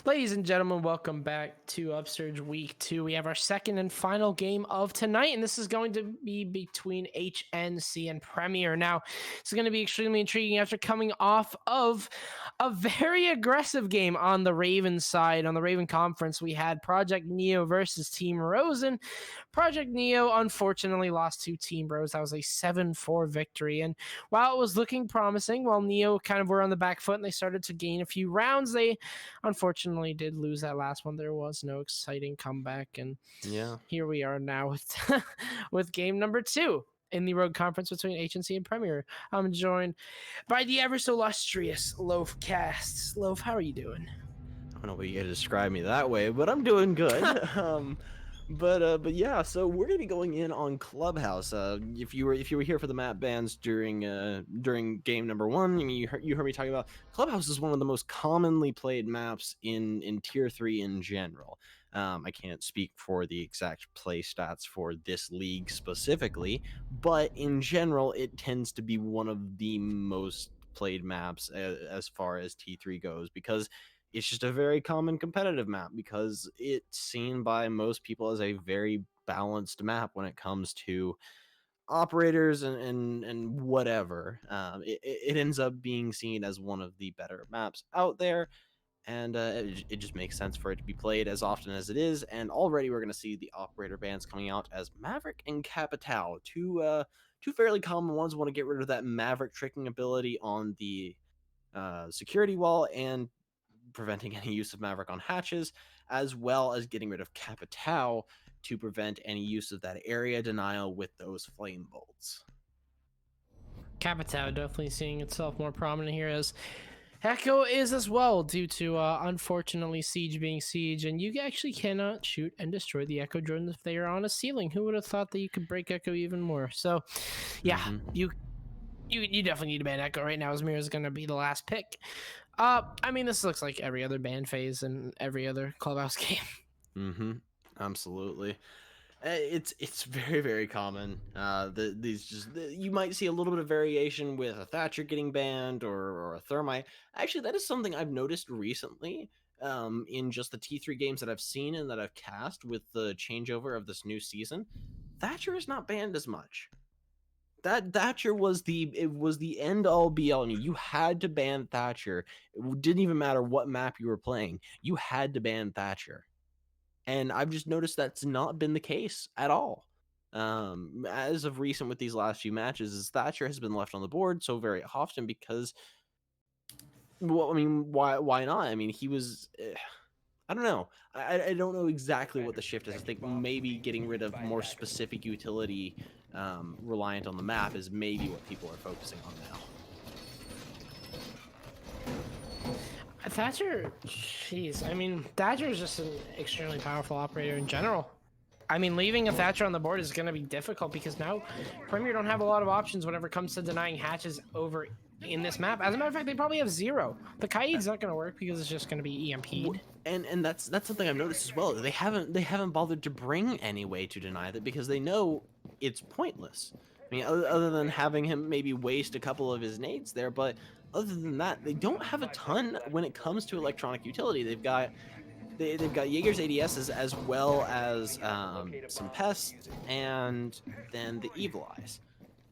Ladies and gentlemen, welcome back to Upsurge Week 2. We have our second and final game of tonight, and this is going to be between HNC and Premier. Now, it's going to be extremely intriguing after coming off of a very aggressive game on the Raven side. On the Raven Conference, we had Project Neo versus Team Rose, and Project Neo unfortunately lost to Team Rose. That was a 7-4 victory, and while it was looking promising, while Neo kind of were on the back foot and they started to gain a few rounds, they unfortunately did lose that last one. There was no exciting comeback, and here we are now with with game number 2 in the road conference between HNC and Premier. I'm joined by the ever so illustrious Loaf Casts. Loaf, how are you doing? I don't know what you gotta describe me that way, but I'm doing good. But yeah, so we're gonna be going in on Clubhouse. If you were here for the map bans during game number 1, I mean you heard me talking about Clubhouse is one of the most commonly played maps in Tier 3 in general. I can't speak for the exact play stats for this league specifically, but in general, it tends to be one of the most played maps as far as T3 goes, because it's just a very common competitive map, because it's seen by most people as a very balanced map when it comes to operators and whatever. It ends up being seen as one of the better maps out there, and it just makes sense for it to be played as often as it is. And already we're going to see the operator bans coming out as Maverick and Capital, two fairly common ones. Want to get rid of that Maverick tricking ability on the security wall and preventing any use of Maverick on hatches, as well as getting rid of Capital to prevent any use of that area denial with those flame bolts. Capital definitely seeing itself more prominent here, as Echo is as well, due to unfortunately Siege being Siege, and you actually cannot shoot and destroy the Echo drones if they are on a ceiling. Who would have thought that you could break Echo even more? So yeah, you definitely need to ban Echo right now, as Mira is going to be the last pick. I mean, this looks like every other ban phase and every other Clubhouse game. Absolutely. It's very, very common. You might see a little bit of variation with a Thatcher getting banned or a Thermite. Actually, that is something I've noticed recently in just the T3 games that I've seen and that I've cast with the changeover of this new season. Thatcher is not banned as much. That Thatcher was the end all be all. You had to ban Thatcher. It didn't even matter what map you were playing. You had to ban Thatcher. And I've just noticed that's not been the case at all. As of recent with these last few matches, is Thatcher has been left on the board so very often because, well, I mean, why not? I mean, he was, I don't know. I don't know exactly what the shift is. I think maybe getting rid of more specific utility reliant on the map is maybe what people are focusing on now. Thatcher, jeez, I mean, Thatcher is just an extremely powerful operator in general. I mean, leaving a Thatcher on the board is going to be difficult because now Premier don't have a lot of options whenever it comes to denying hatches over in this map. As a matter of fact, they probably have 0. The Kaid's not going to work because it's just going to be EMP'd. And that's something I've noticed as well. They haven't bothered to bring any way to deny that because they know it's pointless. I mean, other than having him maybe waste a couple of his nades there, but other than that, they don't have a ton when it comes to electronic utility. They've got Jaeger's ADSs as well as some pests and then the Evil Eyes.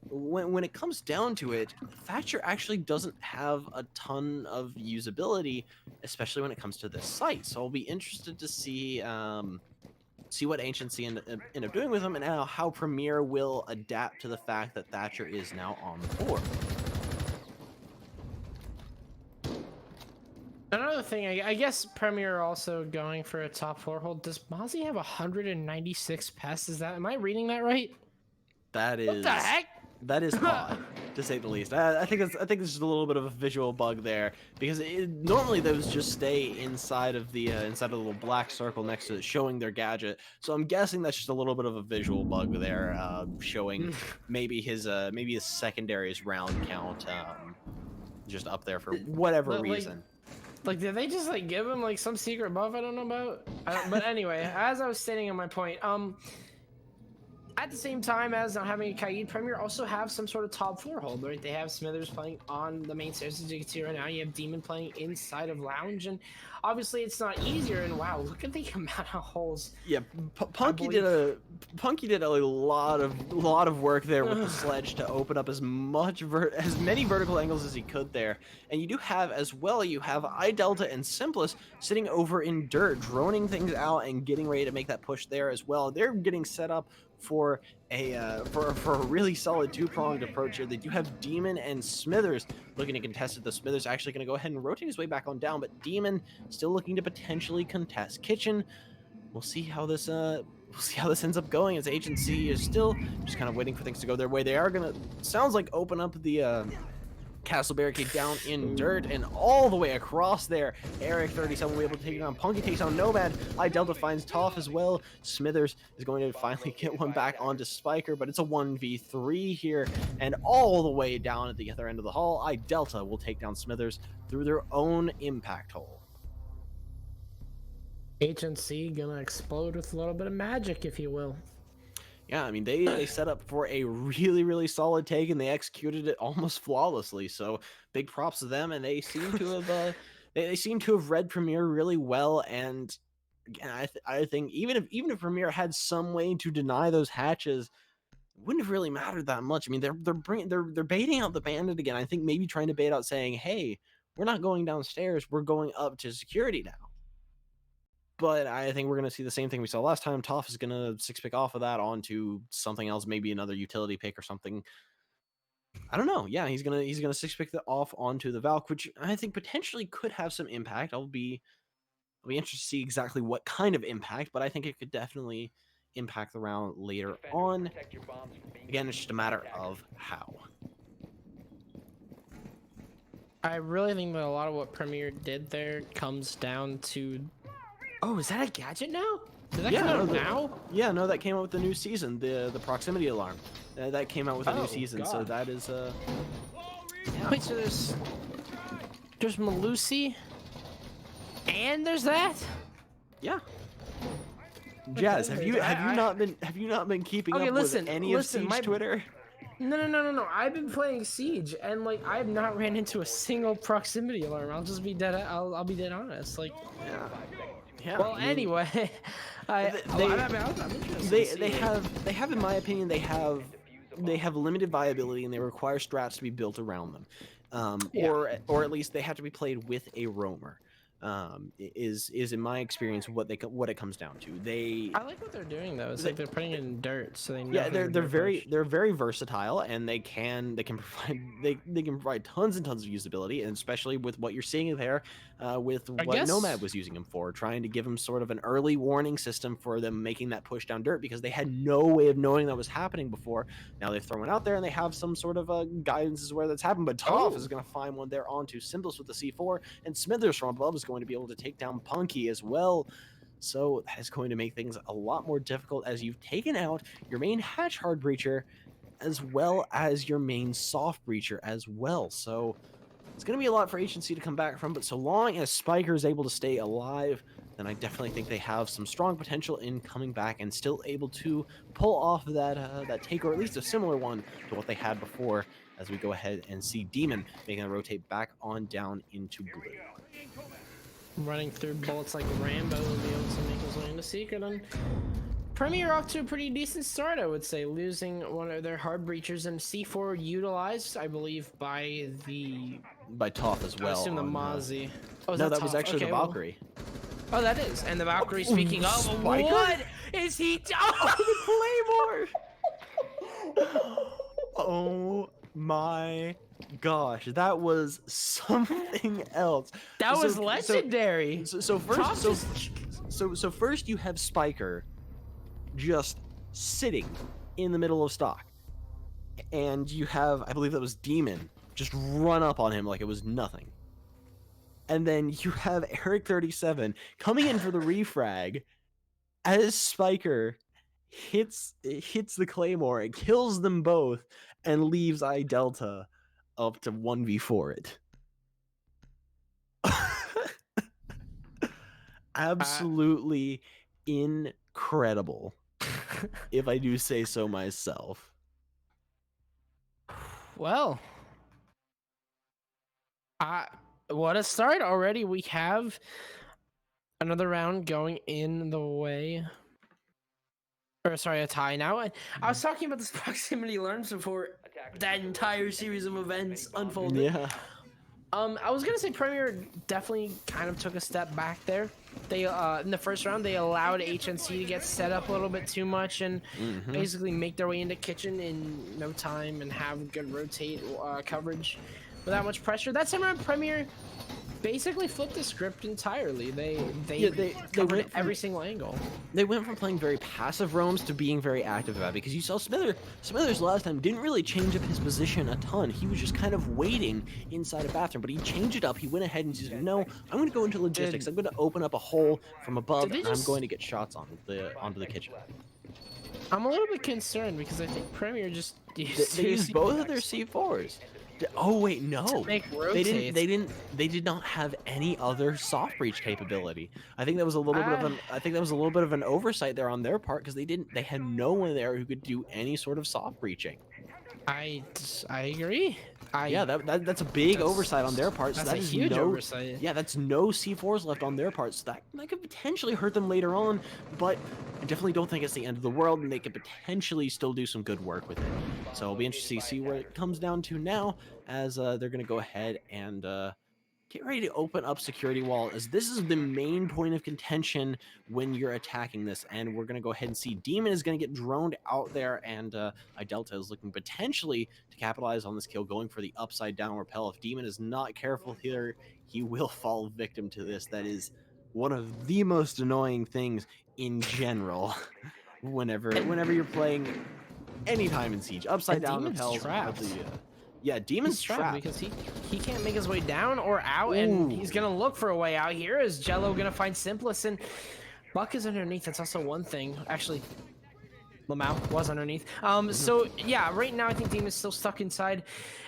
When it comes down to it, Thatcher actually doesn't have a ton of usability, especially when it comes to this site. So I'll be interested to see what HNC end up doing with him and how Premier will adapt to the fact that Thatcher is now on the board. Another thing, I guess Premier also going for a top 4 hold. Does Mozzie have 196 pests? Am I reading that right? That is. What the heck? That is odd, to say the least. I think it's just a little bit of a visual bug there, because normally those just stay inside of the little black circle next to it, showing their gadget. So I'm guessing that's just a little bit of a visual bug there, showing maybe his secondaries round count just up there for whatever reason. Like, did they just give him some secret buff I don't know about? But anyway, as I was stating on my point, at the same time as not having a Kaid, Premier also have some sort of top 4 hold, right? They have Smithers playing on the main stairs, as you can see right now. You have Demon playing inside of Lounge, and obviously it's not easier. And wow, look at the amount of holes. Yeah, Punky did a lot of work there with the sledge to open up as many vertical angles as he could there. And you do have as well, you have iDelta and Simplest sitting over in dirt, droning things out and getting ready to make that push there as well. They're getting set up for a really solid 2-pronged approach here. They do have Demon and Smithers looking to contest it. The Smithers actually going to go ahead and rotate his way back on down, but Demon still looking to potentially contest Kitchen. We'll see how this ends up going, as HNC is still just kind of waiting for things to go their way. They are gonna, sounds like, open up the castle barricade down in dirt and all the way across there. Eric 37 will be able to take it on. Punky takes on Nomad. iDelta finds Toph as well. Smithers is going to finally get one back onto Spiker, but it's a 1v3 here, and all the way down at the other end of the hall, iDelta will take down Smithers through their own impact hole. HNC gonna explode with a little bit of magic, if you will. Yeah, I mean, they set up for a really solid take, and they executed it almost flawlessly. So big props to them, and they seem to have they seem to have read Premier really well. And again, I think even if Premier had some way to deny those hatches, it wouldn't have really mattered that much. I mean, they're baiting out the bandit again. I think maybe trying to bait out saying, hey, we're not going downstairs, we're going up to security now. But I think we're going to see the same thing we saw last time. Toph is going to 6-pick off of that onto something else, maybe another utility pick or something. I don't know. Yeah, he's gonna 6-pick that off onto the Valk, which I think potentially could have some impact. I'll be interested to see exactly what kind of impact, but I think it could definitely impact the round later on. Again, it's just a matter of how. I really think that a lot of what Premier did there comes down to... Oh, is that a gadget now? Did that come out now? Yeah, no, that came out with the new season, the proximity alarm. That came out with a new season, God. so that is Yeah. Wait, so there's Malusi, and there's that? Yeah. Jazz, have you not been keeping up with any of Siege Twitter? No. I've been playing Siege, and like I've not ran into a single proximity alarm. I'll just be dead. I'll be dead honest. Like, yeah. Well, anyway, I'm interested. They have, in my opinion, they have limited viability, and they require strats to be built around them, or at least they have to be played with a roamer. Is in my experience what it comes down to. I like what they're doing though. It's like they're putting it in dirt, so they know. Yeah, they're very versatile, and they can provide tons and tons of usability, and especially with what you're seeing there, with what Nomad was using them for, trying to give them sort of an early warning system for them making that push down dirt, because they had no way of knowing that was happening before. Now they've thrown it out there, and they have some sort of guidance as where that's happened. But Toph is going to find one there onto Simplest with the C4, and Smithers from above is going to be able to take down Punky as well. So that is going to make things a lot more difficult, as you've taken out your main hatch hard breacher as well as your main soft breacher as well. So it's going to be a lot for HNC to come back from, but so long as Spiker is able to stay alive, then I definitely think they have some strong potential in coming back and still able to pull off that take, or at least a similar one to what they had before, as we go ahead and see Demon making a rotate back on down into blue. Running through bullets like Rambo will be able to make his way into Secret, and Premier off to a pretty decent start, I would say, losing one of their hard breachers, and C4 utilized, I believe, by Toph as well. I assume the Mozzie. No, that was actually the Valkyrie. Oh, that is, and the Valkyrie. Speaking of, Spiker? What is he doing? Oh, the Claymore! Oh my gosh, that was something else. That was legendary. So first you have Spiker just sitting in the middle of stock, and you have, I believe that was Demon, just run up on him like it was nothing. And then you have Eric 37 coming in for the refrag as Spiker hits the Claymore, it kills them both, and leaves iDelta up to 1v4 it. Absolutely incredible. if I do say so myself. Well, what a start already. We have another round going in the way. Or sorry, a tie now. I was talking about this proximity alarms before that entire series of events unfolded. Yeah. I was gonna say Premier definitely kind of took a step back there. They in the first round they allowed HNC to get set up a little bit too much and basically make their way into kitchen in no time and have good rotate coverage without much pressure. That time around Premier basically flipped the script entirely. They covered went every single angle. They went from playing very passive roams to being very active about it, because you saw Smithers last time didn't really change up his position a ton. He was just kind of waiting inside a bathroom, but he changed it up. He went ahead and said, no, I'm going to go into logistics. I'm going to open up a hole from above, and I'm going to get shots onto the kitchen. I'm a little bit concerned because I think Premier just They used both of their C4s. Oh wait, no. They did not have any other soft breach capability. I think that was a little bit of an oversight there on their part, because they had no one there who could do any sort of soft breaching. I agree. That's a big oversight on their part. So That's a huge oversight. Yeah, that's no C4s left on their part. So that could potentially hurt them later on, but I definitely don't think it's the end of the world, and they could potentially still do some good work with it. So it'll be interesting to see where it comes down to now, as they're going to go ahead and get ready to open up security wall, as this is the main point of contention when you're attacking this. And we're going to go ahead and see Demon is going to get droned out there, and iDelta is looking potentially to capitalize on this kill, going for the upside down rappel. If Demon is not careful here, he will fall victim to this. That is one of the most annoying things in general whenever you're playing any time in Siege. Upside down rappels. Yeah, Demon's trapped because he can't make his way down or out. And he's gonna look for a way out here. Is Jello gonna find Simplest? And Buck is underneath. That's also one thing. Actually, Lamau was underneath. So yeah, right now I think Demon's still stuck inside.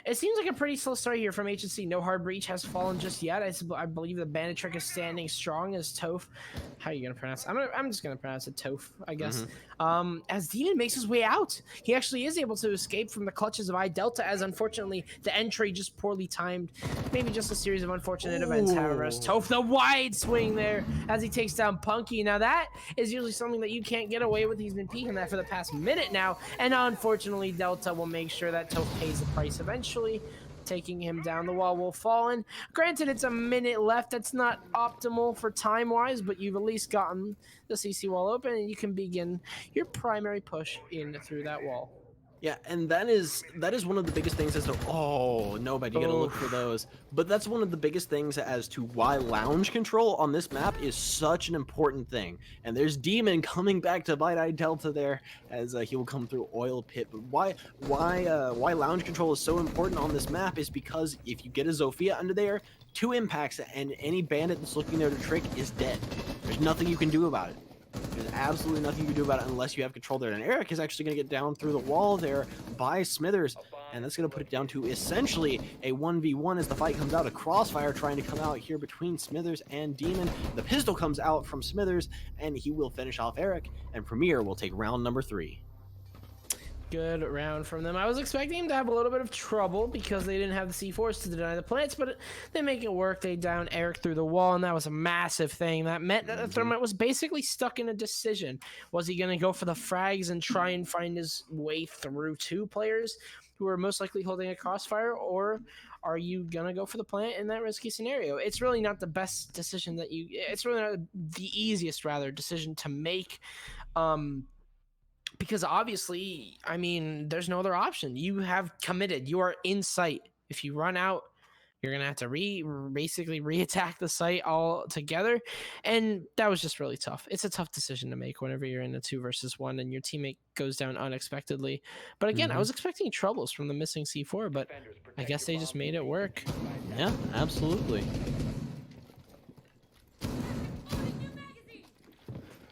It seems like a pretty slow start here from HNC. No hard breach has fallen just yet. I believe the bandit trick is standing strong as Toph. How are you gonna pronounce it? I'm just gonna pronounce it Toph, I guess. As Demon makes his way out, he actually is able to escape from the clutches of iDelta, as unfortunately the entry just poorly timed. Maybe just a series of unfortunate events, however. As Toph, the wide swing there as he takes down Punky. Now that is usually something that you can't get away with. He's been peeking that for the past minute now, and unfortunately Delta will make sure that Toph pays the price eventually. Taking him down, the wall will fall in. Granted, it's a minute left. That's not optimal for time-wise, but you've at least gotten the CC wall open, and you can begin your primary push in through that wall. Yeah, and that is one of the biggest things as to nobody gotta look for those. But that's one of the biggest things as to why lounge control on this map is such an important thing. And there's Demon coming back to bite iDelta there, as he will come through Oil Pit. But why lounge control is so important on this map is because if you get a Zofia under there, 2 impacts and any bandit that's looking there to trick is dead. There's nothing you can do about it. There's absolutely nothing you can do about it unless you have control there. And Eric is actually going to get down through the wall there by Smithers, and that's going to put it down to essentially a 1v1 as the fight comes out. A crossfire trying to come out here between Smithers and Demon. The pistol comes out from Smithers, and he will finish off Eric, and Premier will take round number 3. Good round from them. I was expecting him to have a little bit of trouble because they didn't have the C4s to deny the plants, but they make it work. They down Eric through the wall, and that was a massive thing. That meant that the Thermite was basically stuck in a decision. Was he going to go for the frags and try and find his way through 2 players who are most likely holding a crossfire, or are you going to go for the plant in that risky scenario? It's really not the best decision it's really not the easiest, rather, decision to make. Because obviously, I mean, there's no other option. You have committed. You are in sight. If you run out, you're going to have to basically re-attack the site all together. And that was just really tough. It's a tough decision to make whenever you're in a 2 versus 1 and your teammate goes down unexpectedly. But again, I was expecting troubles from the missing C4, but I guess they just made it work. Yeah, absolutely.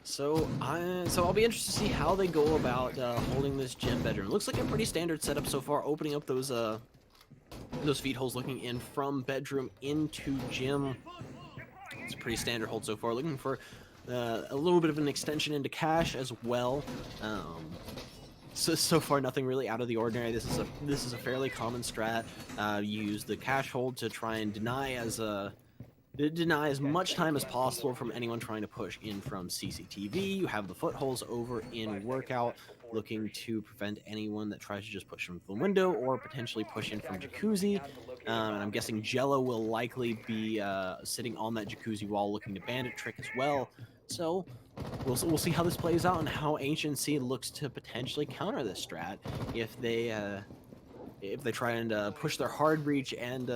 So I'll be interested to see how they go about holding this gym bedroom. Looks like a pretty standard setup so far, opening up those feed holes looking in from bedroom into gym. It's a pretty standard hold so far. Looking for a little bit of an extension into cash as well. So far, nothing really out of the ordinary. This is a fairly common strat. You use the cash hold to try and deny as much time as possible from anyone trying to push in from CCTV. You have the footholds over in workout, looking to prevent anyone that tries to just push from the window or potentially push in from jacuzzi. And I'm guessing Jello will likely be sitting on that jacuzzi wall looking to bandit trick as well. So we'll see how this plays out and how HNC looks to potentially counter this strat if they try and push their hard breach and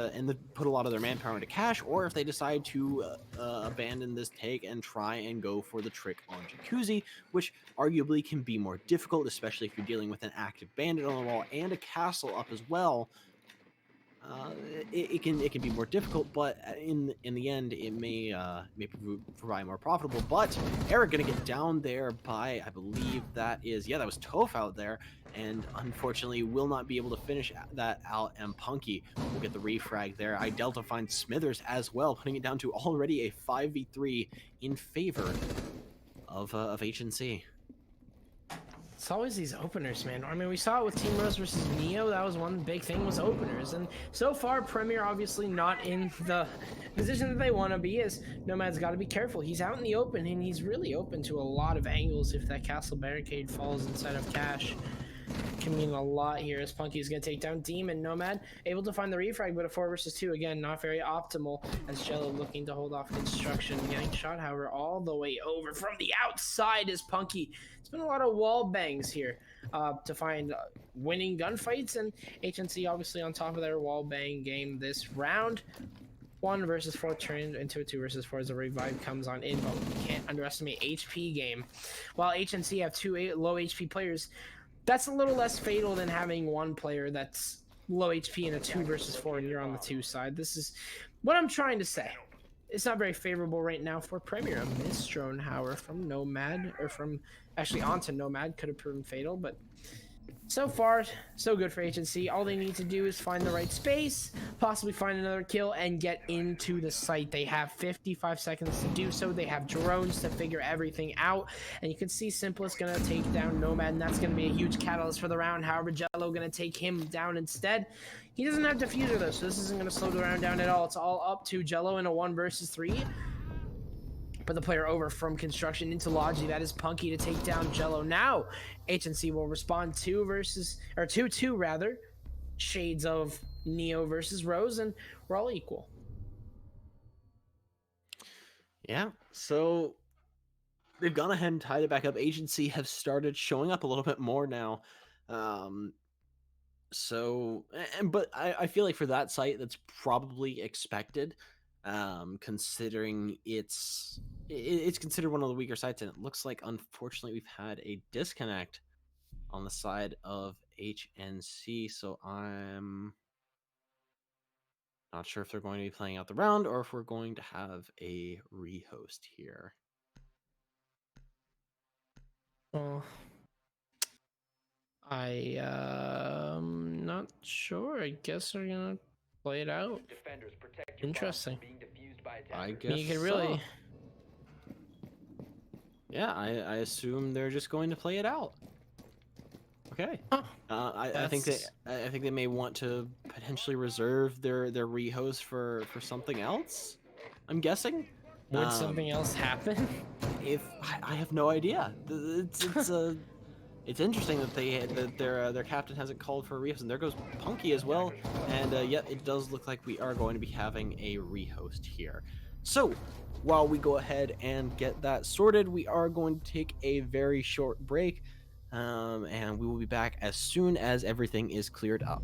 put a lot of their manpower into cash, or if they decide to abandon this take and try and go for the trick on jacuzzi, which arguably can be more difficult, especially if you're dealing with an active bandit on the wall and a castle up as well. It can be more difficult, but in the end, it may provide more profitable. But Eric gonna get down there by, I believe that was Toph out there, and unfortunately will not be able to finish that out. And Punky will get the refrag there. Delta finds Smithers as well, putting it down to already a 5v3 in favor of HNC. It's always these openers, man. I mean, we saw it with Team Rose versus Neo. That was one big thing, was openers. And so far, Premier obviously not in the position that they want to be, as Nomad's got to be careful. He's out in the open, and he's really open to a lot of angles if that castle barricade falls inside of Cash. Can mean a lot here, as Punky's going to take down Demon. Nomad able to find the refrag, but a 4 versus 2, again, not very optimal, as Jello looking to hold off construction. Getting shot, however, all the way over from the outside is Punky. It's been a lot of wall bangs here to find winning gunfights, and HNC obviously on top of their wall bang game this round. 1 versus 4 turned into a 2 versus 4 as the revive comes on in, but we can't underestimate HP game. While HNC have 2 low HP players, that's a little less fatal than having one player that's low HP in a 2 versus 4 and you're on the 2 side. This is what I'm trying to say. It's not very favorable right now for Premier. A missed drone, however, from Nomad, or from actually onto Nomad, could have proven fatal, but so far, so good for HNC. All they need to do is find the right space, possibly find another kill, and get into the site. They have 55 seconds to do so. They have drones to figure everything out. And you can see Simple is going to take down Nomad, and that's going to be a huge catalyst for the round. However, Jello going to take him down instead. He doesn't have Diffuser, though, so this isn't going to slow the round down at all. It's all up to Jello in a 1 versus 3. Put the player over from construction into Logi. That is Punky to take down Jello. Now, HNC will respond 2-2 rather. Shades of Neo versus Rose, and we're all equal. Yeah, so they've gone ahead and tied it back up. HNC have started showing up a little bit more now. But I feel like for that site, that's probably expected, considering it's considered one of the weaker sites, and it looks like, unfortunately, we've had a disconnect on the side of HNC, so I'm not sure if they're going to be playing out the round or if we're going to have a rehost here. Well, I'm not sure. I guess we're gonna play it out. Interesting. I guess You could really. Yeah, I assume they're just going to play it out. Okay. Huh. I think they may want to potentially reserve their rehost for something else. I'm guessing. Would something else happen? If I have no idea. It's interesting that their captain hasn't called for a rehost, and there goes Punky as well. And yet it does look like we are going to be having a rehost here. So while we go ahead and get that sorted, we are going to take a very short break, and we will be back as soon as everything is cleared up.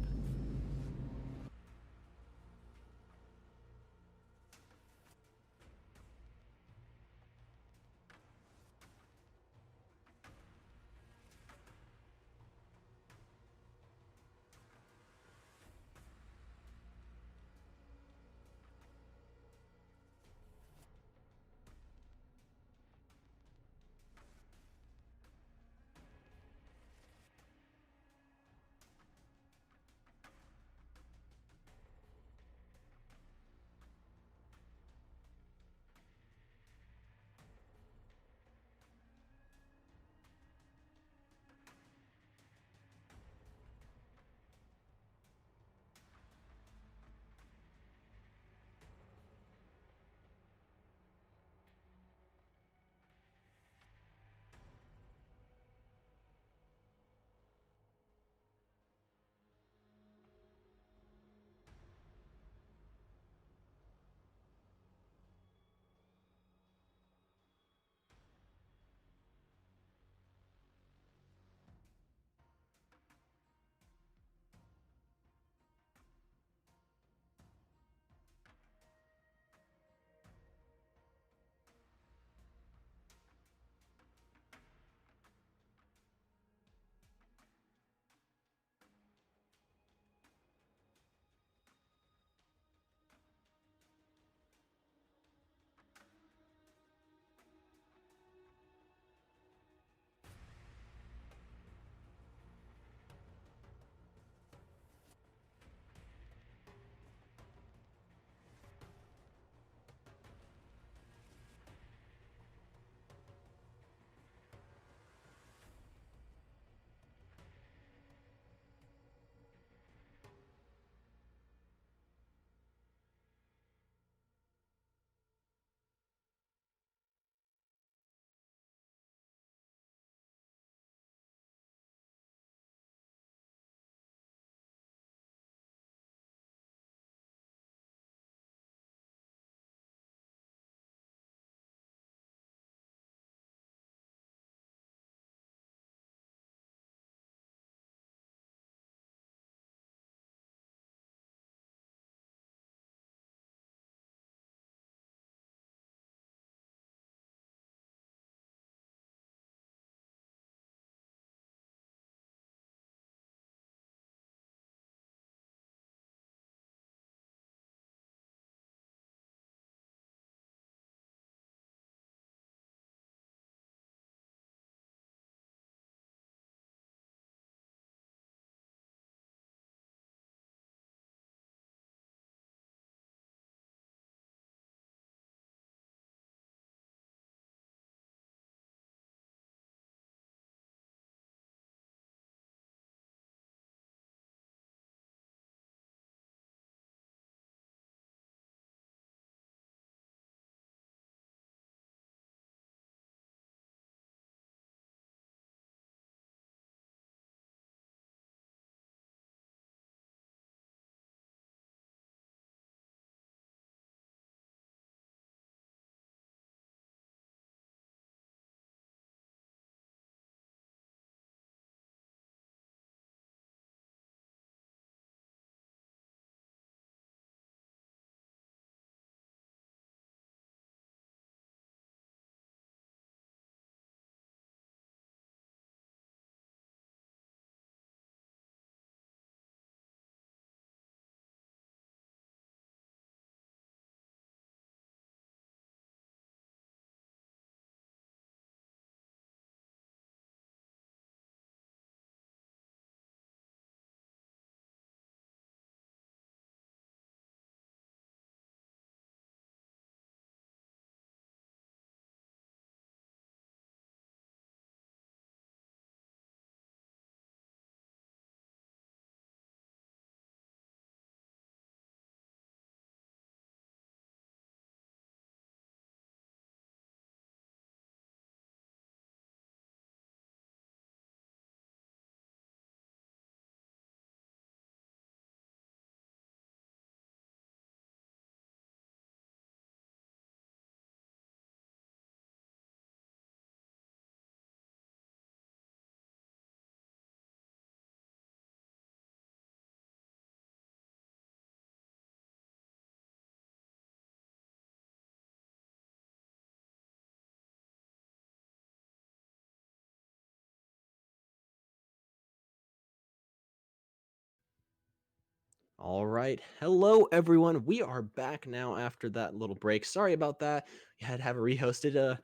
All right. Hello, everyone. We are back now after that little break. Sorry about that. We had to have it rehosted.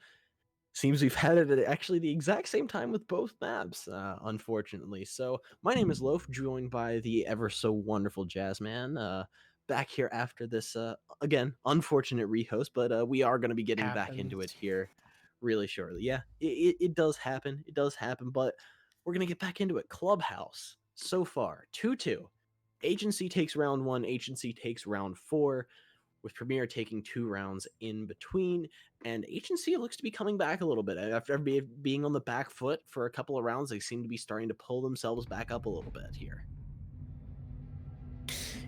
Seems we've had it at actually the exact same time with both maps, unfortunately. So my name is Loaf, joined by the ever so wonderful Jazzman. Back here after this, again, unfortunate rehost, but we are going to be getting back into it Happens. here really shortly. Yeah, it does happen. It does happen, but we're going to get back into it. Clubhouse, so far, 2-2. Agency takes round 1, Agency takes round 4, with Premier taking 2 rounds in between. And Agency looks to be coming back a little bit. After being on the back foot for a couple of rounds, they seem to be starting to pull themselves back up a little bit here.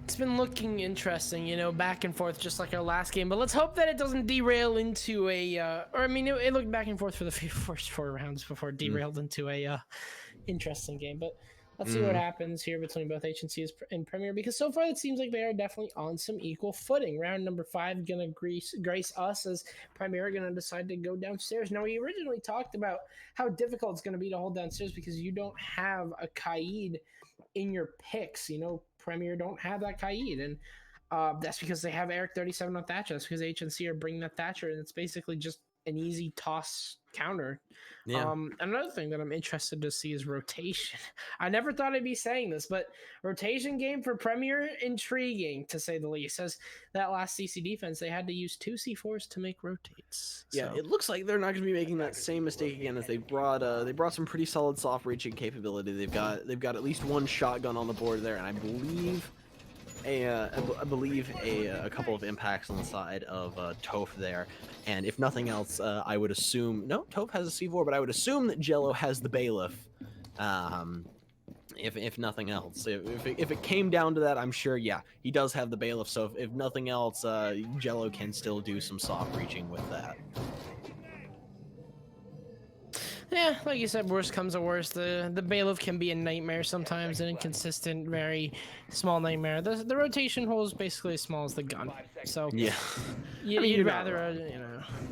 It's been looking interesting, back and forth, just like our last game. But let's hope that it doesn't derail into it looked back and forth for the first 4 rounds before it derailed into a interesting game. But let's see what happens here between both HNCs and Premier, because so far it seems like they are definitely on some equal footing. Round number 5 gonna grace us as Premier are gonna decide to go downstairs. Now, we originally talked about how difficult it's gonna be to hold downstairs because you don't have a Kaid in your picks. Premier don't have that Kaid, and that's because they have Eric 37 on Thatcher. That's because HNC are bringing that Thatcher, and it's basically just an easy toss counter. Yeah. Another thing that I'm interested to see is rotation. I never thought I'd be saying this, but rotation game for Premier, intriguing to say the least. As that last CC defense, they had to use 2 C4s to make rotates. Yeah, So, it looks like they're not going to be making that same mistake again, as they brought some pretty solid soft reaching capability. They've got at least 1 shotgun on the board there, and I believe a couple of impacts on the side of Toph there. And if nothing else, I would assume no, Toph has a C4, but I would assume that Jello has the bailiff. If nothing else, if it came down to that, I'm sure, yeah, he does have the bailiff. So if nothing else, Jello can still do some soft reaching with that. yeah, like you said, worst comes to worst. The bailiff can be a nightmare sometimes, an inconsistent, very small nightmare. The rotation hole is basically as small as the gun. So Yeah, you'd rather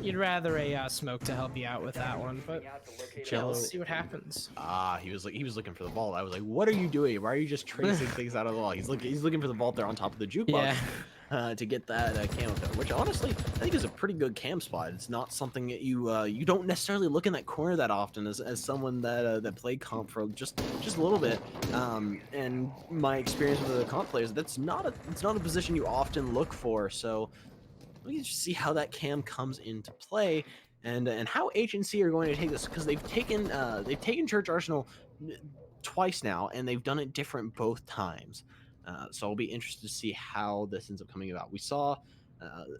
you'd rather a smoke to help you out with that one. But Jello. let's see what happens. He was looking for the vault. I was like, what are you doing? Why are you just tracing things out of the wall? He's looking for the vault there on top of the jukebox. Yeah. To get that cam up there, which honestly I think is a pretty good cam spot. It's not something that you don't necessarily look in that corner that often as someone that played comp for just a little bit. And my experience with the comp players, it's not a position you often look for. So let me just see how that cam comes into play, and how HNC are going to take this, because they've taken Church Arsenal twice now, and they've done it different both times. So I'll be interested to see how this ends up coming about. We saw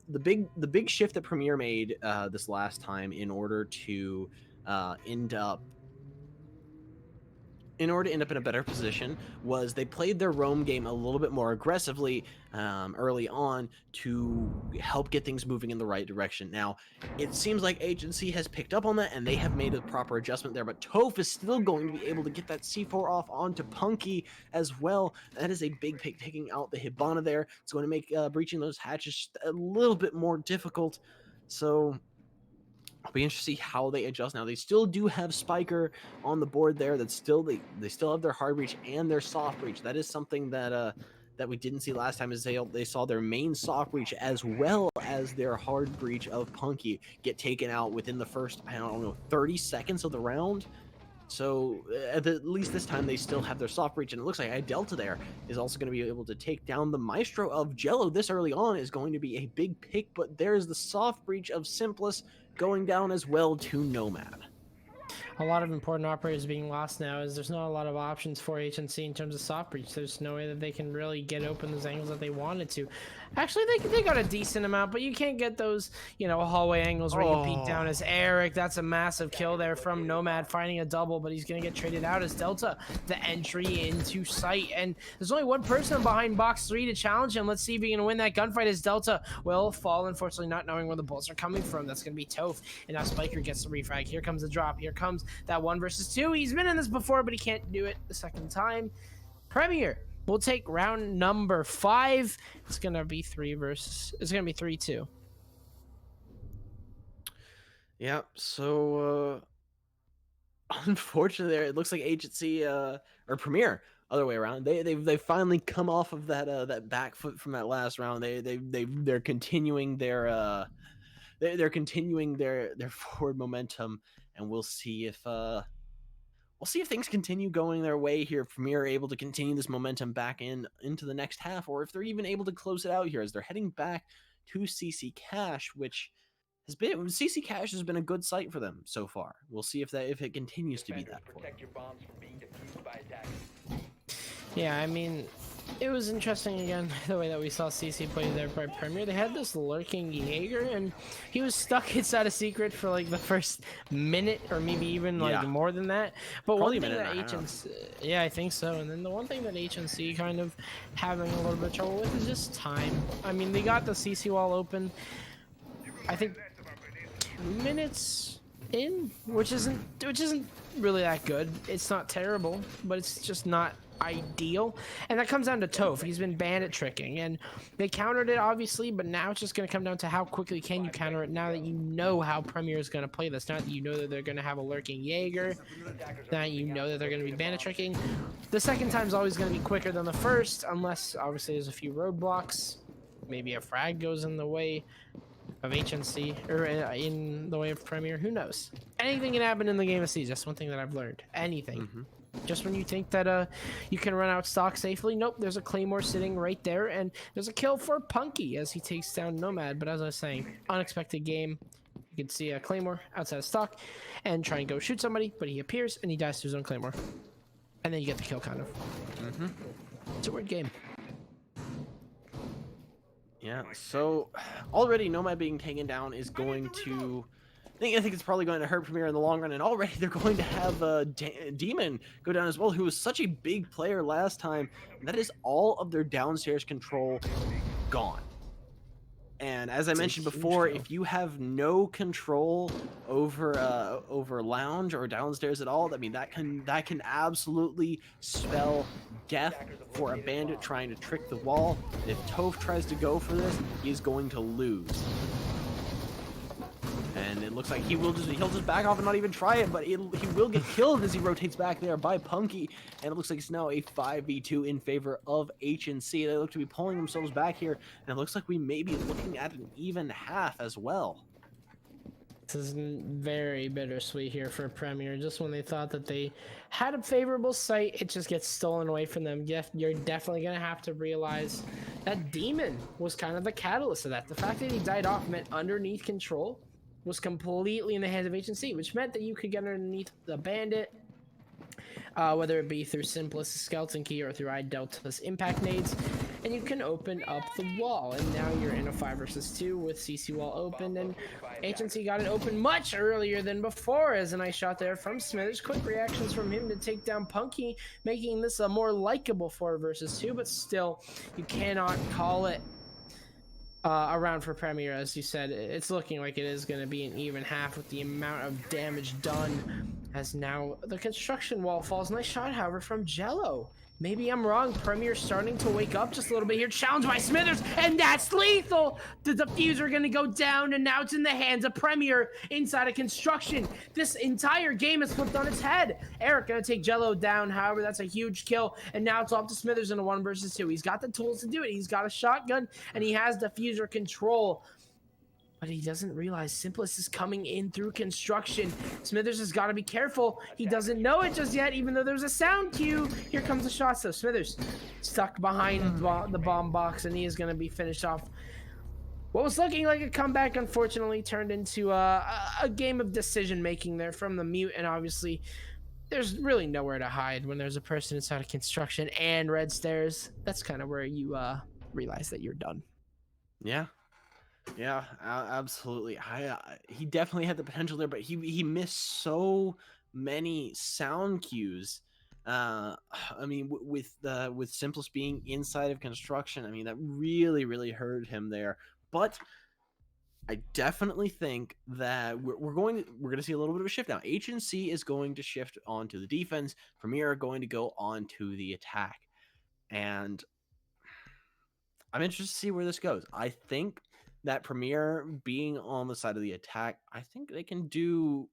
the big shift that Premier made this last time in order to end up in a better position, was they played their roam game a little bit more aggressively early on to help get things moving in the right direction. Now, it seems like Agency has picked up on that, and they have made a proper adjustment there, but Toph is still going to be able to get that C4 off onto Punky as well. That is a big pick, taking out the Hibana there. It's going to make breaching those hatches a little bit more difficult. So I'll be interested to see how they adjust now. They still do have Spiker on the board there. That's still they still have their hard breach and their soft breach. That is something that we didn't see last time, is they saw their main soft breach as well as their hard breach of Punky get taken out within the first, I don't know, 30 seconds of the round. So at least this time they still have their soft breach, and it looks like Delta there is also going to be able to take down the Maestro of Jello. This early on is going to be a big pick, but there's the soft breach of Simplus going down as well to Nomad. A lot of important operators being lost now, as there's not a lot of options for HNC in terms of soft breach. There's no way that they can really get open those angles that they wanted to. Actually, they got a decent amount, but you can't get those, hallway angles where you can peek down as Eric. That's a massive kill there from Nomad, finding a double, but he's going to get traded out as Delta, the entry into sight. And there's only one person behind box 3 to challenge him. Let's see if he can win that gunfight, as Delta will fall, unfortunately, not knowing where the bullets are coming from. That's going to be Toph. And now Spiker gets the refrag. Here comes the drop. Here comes that 1 versus 2. He's been in this before, but he can't do it the second time. Premier, we'll take round number 5. It's gonna be 3-2. Yeah, so unfortunately, it looks like Agency or Premier other way around. They've finally come off of that back foot from that last round. They're continuing they're continuing their forward momentum, and we'll see if things continue going their way here. If Premier are able to continue this momentum back into the next half, or if they're even able to close it out here as they're heading back to CC Cash, which CC Cash has been a good site for them so far. We'll see if it continues to be that for them. Protect your bombs from being defused by attackers. Yeah, I mean, it was interesting again the way that we saw CC play there by Premier. They had this lurking Jaeger, and he was stuck inside a secret for like the first minute, or maybe even like more than that. But Probably one thing that a minute and a half. HNC, yeah, I think so. And then the one thing that HNC kind of having a little bit of trouble with is just time. I mean, they got the CC wall open, I think 2 minutes in, which isn't really that good. It's not terrible, but it's just not ideal. And that comes down to Toph. He's been bandit tricking, and they countered it obviously, but now it's just going to come down to how quickly can you counter it now that you know how Premier is going to play this, now that you know that they're going to have a lurking Jaeger, now that you know that they're going to be bandit tricking. The second time's always going to be quicker than the first, unless obviously there's a few roadblocks. Maybe a frag goes in the way of HNC, or in the way of Premier. Who knows? Anything can happen in the game of Siege. That's one thing that I've learned. Anything. Just when you think that you can run out stock safely, nope, there's a Claymore sitting right there, and there's a kill for Punky as he takes down Nomad. But as I was saying, unexpected game. You can see a Claymore outside of stock and try and go shoot somebody, but he appears and he dies to his own Claymore. And then you get the kill, kind of. It's a weird game. Yeah, so already Nomad being taken down is going to... I think it's probably going to hurt Premier in the long run, and already they're going to have Demon go down as well, who was such a big player last time. And that is all of their downstairs control gone. And as I mentioned before, if you have no control over lounge or downstairs at all, I mean that can absolutely spell death for a bandit trying to trick the wall. If Toph tries to go for this, he's going to lose. And it looks like he'll just back off and not even try it, but he will get killed as he rotates back there by Punky. And it looks like it's now a 5v2 in favor of HNC. They look to be pulling themselves back here, and it looks like we may be looking at an even half as well. This is very bittersweet here for Premier. Just when they thought that they had a favorable site, it just gets stolen away from them. You're definitely going to have to realize that Demon was kind of the catalyst of that. The fact that he died off meant underneath control was completely in the hands of HNC, which meant that you could get underneath the bandit, whether it be through Simplest Skeleton Key or through iDelta's impact nades, and you can open up the wall. And now you're in a 5 versus 2 with CC wall open, and HNC got it open much earlier than before as a nice shot there from Smithers. Quick reactions from him to take down Punky, making this a more likable 4 versus 2, but still, you cannot call it a round for Premier. As you said, it's looking like it is going to be an even half with the amount of damage done, as now the construction wall falls. Nice shot, however, from Jello. Maybe I'm wrong. Premier's starting to wake up just a little bit here. Challenge by Smithers, and that's lethal. The diffuser going to go down, and now it's in the hands of Premier inside of construction. This entire game is flipped on its head. Eric going to take Jello down. However, that's a huge kill, and now it's off to Smithers in a 1 versus 2. He's got the tools to do it. He's got a shotgun, and he has diffuser control. But he doesn't realize Simplest is coming in through construction. Smithers has got to be careful. He doesn't know it just yet, even though there's a sound cue. Here comes the shot, so Smithers stuck behind the bomb box, and he is going to be finished off. What was looking like a comeback, unfortunately, turned into a game of decision-making there from the mute, and obviously there's really nowhere to hide when there's a person inside of construction and red stairs. That's kind of where you realize that you're done. Yeah. Yeah, absolutely. He definitely had the potential there, but he missed so many sound cues. I mean, with Simplest being inside of construction, I mean that really hurt him there. But I definitely think that we're going to see a little bit of a shift now. HNC is going to shift onto the defense. Premier are going to go onto the attack, and I'm interested to see where this goes. I think that Premier being on the side of the attack, I think they can do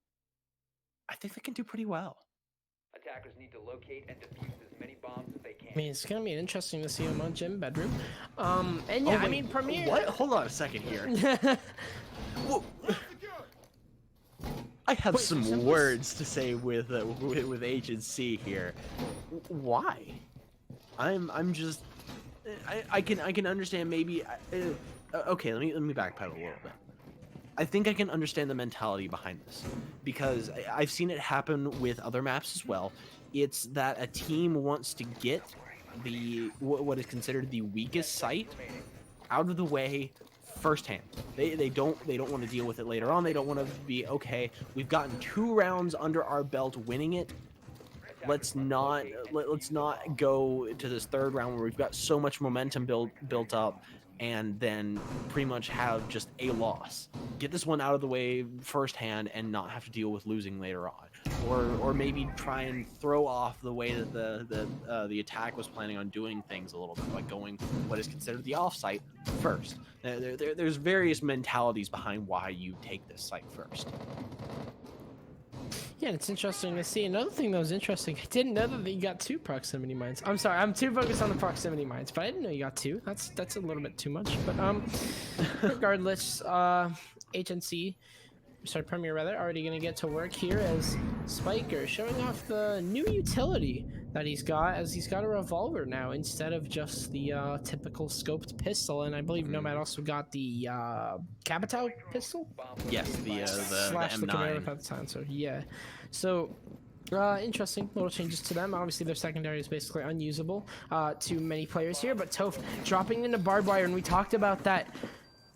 pretty well. Attackers need to locate and defuse as many bombs as they I mean, it's gonna be interesting to see him on Gym Bedroom. And yeah, I wait, mean, Premier. What? Hold on a second here. Whoa. I have Wait, some so words to say with HNC here. Why? I'm just I can understand maybe okay, let me backpedal a little bit. I think I can understand the mentality behind this because I've seen it happen with other maps as well. It's that a team wants to get the what is considered the weakest site out of the way firsthand. They don't want to deal with it later on. They don't want to be okay. We've gotten 2 rounds under our belt winning it. Let's not go to this 3rd round where we've got so much momentum built up and then pretty much have just a loss. Get this one out of the way firsthand and not have to deal with losing later on, or maybe try and throw off the way that the attack was planning on doing things a little bit, like going what is considered the offsite first. There's various mentalities behind why you take this site first. Yeah, it's interesting to see. Another thing that was interesting, I didn't know that you got 2 proximity mines. I'm sorry, I'm too focused on the proximity mines, but I didn't know you got 2. That's a little bit too much. But regardless, HNC, sorry, Premier rather, already gonna get to work here as Spiker showing off the new utility that he's got, as he's got a revolver now instead of just the typical scoped pistol. And I believe Nomad also got the Capitao pistol. Yes, the Slash the Camaro M9. at the time. So yeah, so interesting little changes to them. Obviously their secondary is basically unusable to many players here, but Toph dropping into barbed wire, and we talked about that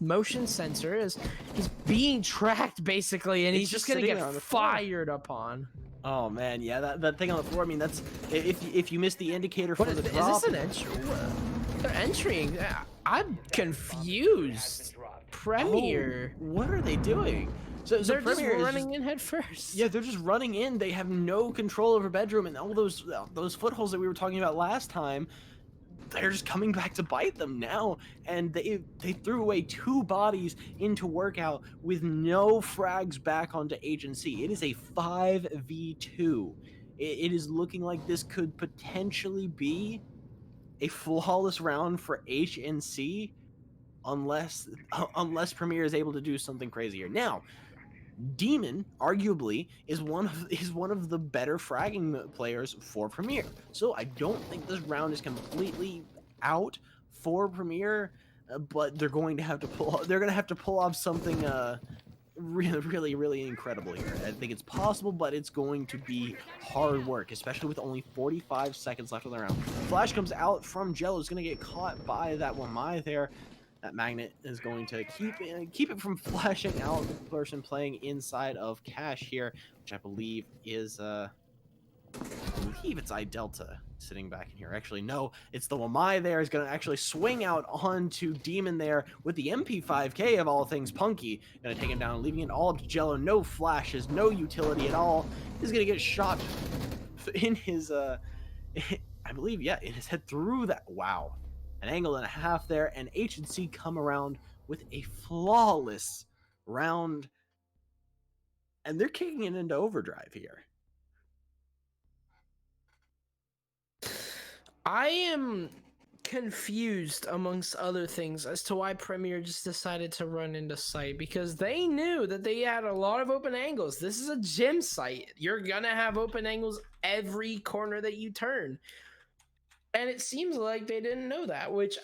motion sensor is he's being tracked basically, and he's just gonna get fired upon. Oh man, yeah, that thing on the floor. I mean, that's if you miss the indicator for the drop. Is this an entry? They're entering. I'm confused. Premier. Oh, what are they doing? So They're just Premier is running in head first. Yeah, they're just running in. They have no control over bedroom, and all those footholds that we were talking about last time. They're just coming back to bite them now, and they threw away 2 bodies into workout with no frags back onto HNC. It is a 5v2. It is looking like this could potentially be a flawless round for HNC, unless Premier is able to do something crazier. Now, Demon arguably is one of the better fragging players for Premier, so I don't think this round is completely out for Premier, but they're going to have to pull off something really incredible here. I think it's possible, but it's going to be hard work, especially with only 45 seconds left of the round. Flash comes out from Jello, is going to get caught by that Wamai there. That magnet is going to keep it from flashing out the person playing inside of Cash here, which I believe is it's iDelta sitting back in here. Actually, no, it's the Wamai there is going to actually swing out onto Demon there with the MP5K of all things Punky. Going to take him down, leaving it all up to Jello. No flashes, no utility at all. He's going to get shot in his I believe, yeah, in his head through that. Wow. An angle and a half there, and HNC come around with a flawless round, and they're kicking it into overdrive here. I am confused, amongst other things, as to why Premier just decided to run into site, because they knew that they had a lot of open angles. This is a gym site. You're gonna have open angles every corner that you turn. And it seems like they didn't know that, which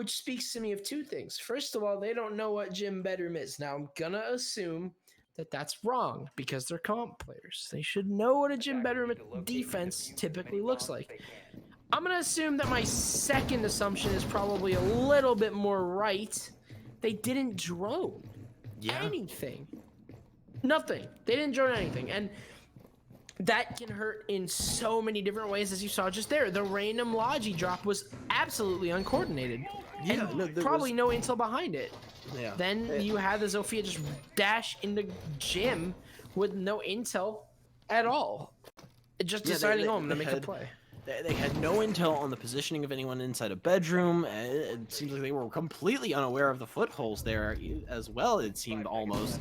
speaks to me of 2 things. First of all, they don't know what gym bedroom is. Now, I'm gonna assume that that's wrong because they're comp players. They should know what a gym bedroom defense typically looks like. I'm gonna assume that my second assumption is probably a little bit more right. They didn't drone anything. Nothing. They didn't drone anything. And that can hurt in so many different ways, as you saw just there. The random Logi drop was absolutely uncoordinated. Yeah, and probably no intel behind it. Yeah. Then you had the Zofia just dash into gym with no intel at all. Just deciding home to make a play. They had no intel on the positioning of anyone inside a bedroom. It seems like they were completely unaware of the footholds there as well, it seemed almost.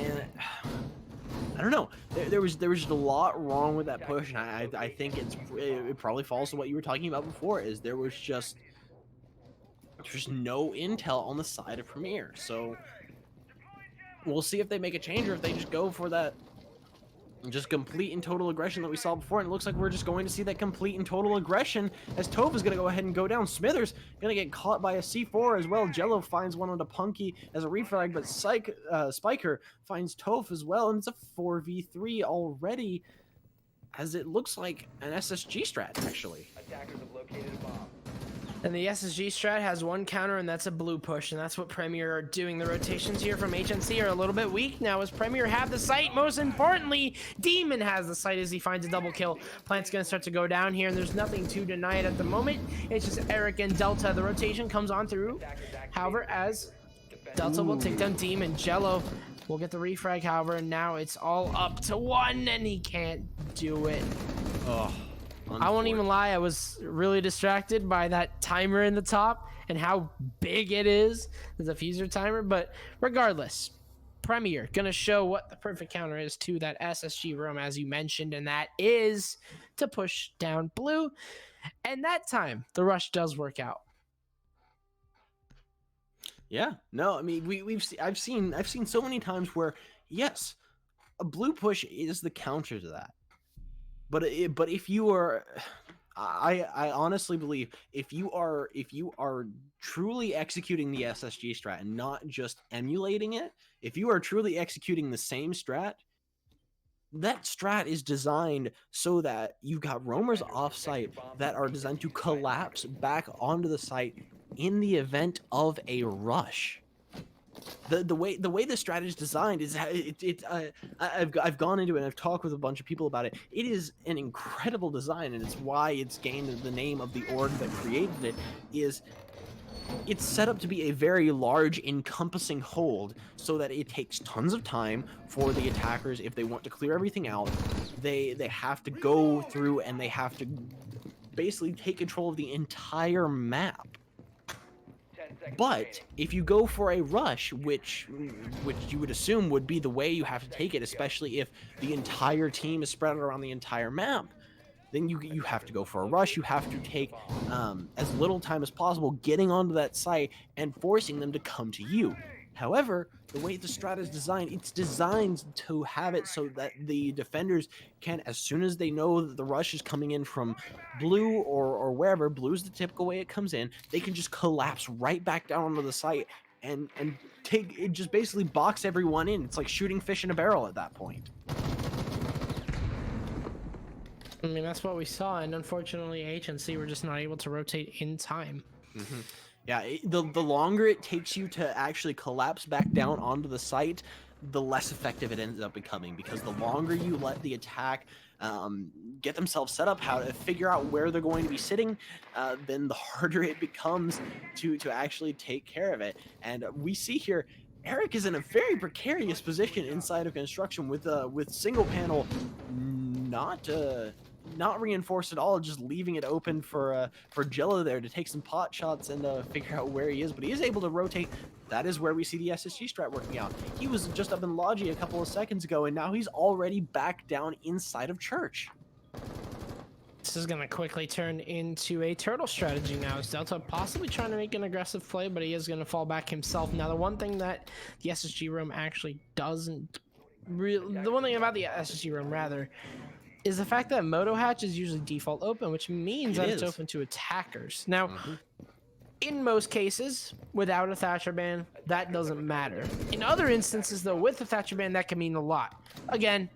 And I don't know. There was just a lot wrong with that push, and I think it probably falls to what you were talking about before. Is there's just no intel on the side of Premier. So we'll see if they make a change or if they just go for that just complete and total aggression that we saw before. And it looks like we're just going to see that complete and total aggression as Toph is going to go ahead and go down. Smithers going to get caught by a C4 as well. Jello finds one on a Punky as a refrag, but Spiker finds Toph as well. And it's a 4v3 already, as it looks like an SSG strat, actually. Attackers have located a bomb. And the SSG strat has one counter, and that's a blue push, and that's what Premier are doing. The rotations here from HNC are a little bit weak now as Premier have the site. Most importantly, Demon has the site as he finds a double kill. Plant's going to start to go down here, and there's nothing to deny it at the moment. It's just Eric and Delta. The rotation comes on through. However, as Delta will take down Demon, Jello will get the refrag, however, and now it's all up to one, and he can't do it. Oh. I won't even lie, I was really distracted by that timer in the top and how big it is, the diffuser timer, but regardless, Premier gonna show what the perfect counter is to that SSG room, as you mentioned, and that is to push down blue, and that time the rush does work out. Yeah, no, I mean I've seen so many times where yes, a blue push is the counter to that. But if you are, I honestly believe if you are truly executing the SSG strat and not just emulating it, if you are truly executing the same strat, that strat is designed so that you've got roamers off site that are designed to collapse back onto the site in the event of a rush. The way the strat is designed is I've gone into it and I've talked with a bunch of people about it. It is an incredible design, and it's why it's gained the name of the org that created it. It's set up to be a very large encompassing hold so that it takes tons of time for the attackers. If they want to clear everything out, they have to go through and they have to basically take control of the entire map. But if you go for a rush, which you would assume would be the way you have to take it, especially if the entire team is spread around the entire map, then you have to go for a rush. You have to take as little time as possible getting onto that site and forcing them to come to you. However, the way the strat is designed, it's designed to have it so that the defenders can, as soon as they know that the rush is coming in from blue or wherever, blue is the typical way it comes in, they can just collapse right back down onto the site and take it, just basically box everyone in. It's like shooting fish in a barrel at that point. I mean, that's what we saw, and unfortunately HNC were just not able to rotate in time. Mm-hmm. Yeah, the longer it takes you to actually collapse back down onto the site, the less effective it ends up becoming, because the longer you let the attack get themselves set up, how to figure out where they're going to be sitting, then the harder it becomes to actually take care of it. And we see here, Eric is in a very precarious position inside of construction with single panel not reinforced at all, just leaving it open for Jello there to take some pot shots and figure out where he is. But he is able to rotate. That is where we see the SSG strat working out. He was just up in Logi a couple of seconds ago, and now he's already back down inside of Church. This is going to quickly turn into a turtle strategy now. Is Delta possibly trying to make an aggressive play, but he is going to fall back himself. Now, the one thing that the SSG room actually doesn't really... The one thing about the SSG room, rather, is the fact that Moto Hatch is usually default open, which means that it's open to attackers. Now, in most cases, without a Thatcher ban, that doesn't matter. In other instances, though, with a Thatcher ban, that can mean a lot. Again,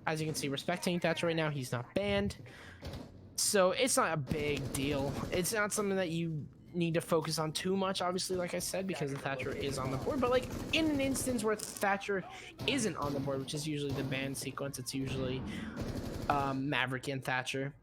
as you can see, respecting Thatcher right now, he's not banned. So it's not a big deal. It's not something that you need to focus on too much, obviously, like I said, because the Thatcher is on the board. But like in an instance where Thatcher isn't on the board, which is usually the ban sequence, it's usually Maverick and Thatcher.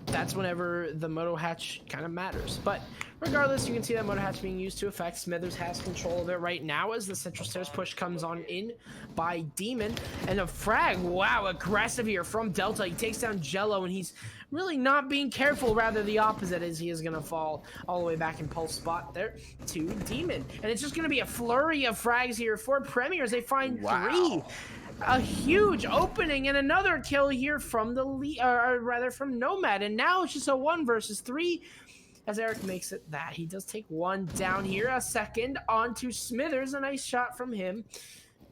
That's whenever the Moto Hatch kind of matters. But regardless, you can see that Moto Hatch being used to effect. Smithers has control of it right now as the Central Stairs push comes on in by Demon. And a frag, wow, aggressive here from Delta. He takes down Jello, and he's really not being careful. Rather, the opposite is he is going to fall all the way back in pulse spot there to Demon. And it's just going to be a flurry of frags here for Premier as they find three. a huge opening and another kill here from the lead, or rather from Nomad. And now it's just a 1 versus 3 as Eric makes it that. He does take one down here. A second onto Smithers. A nice shot from him.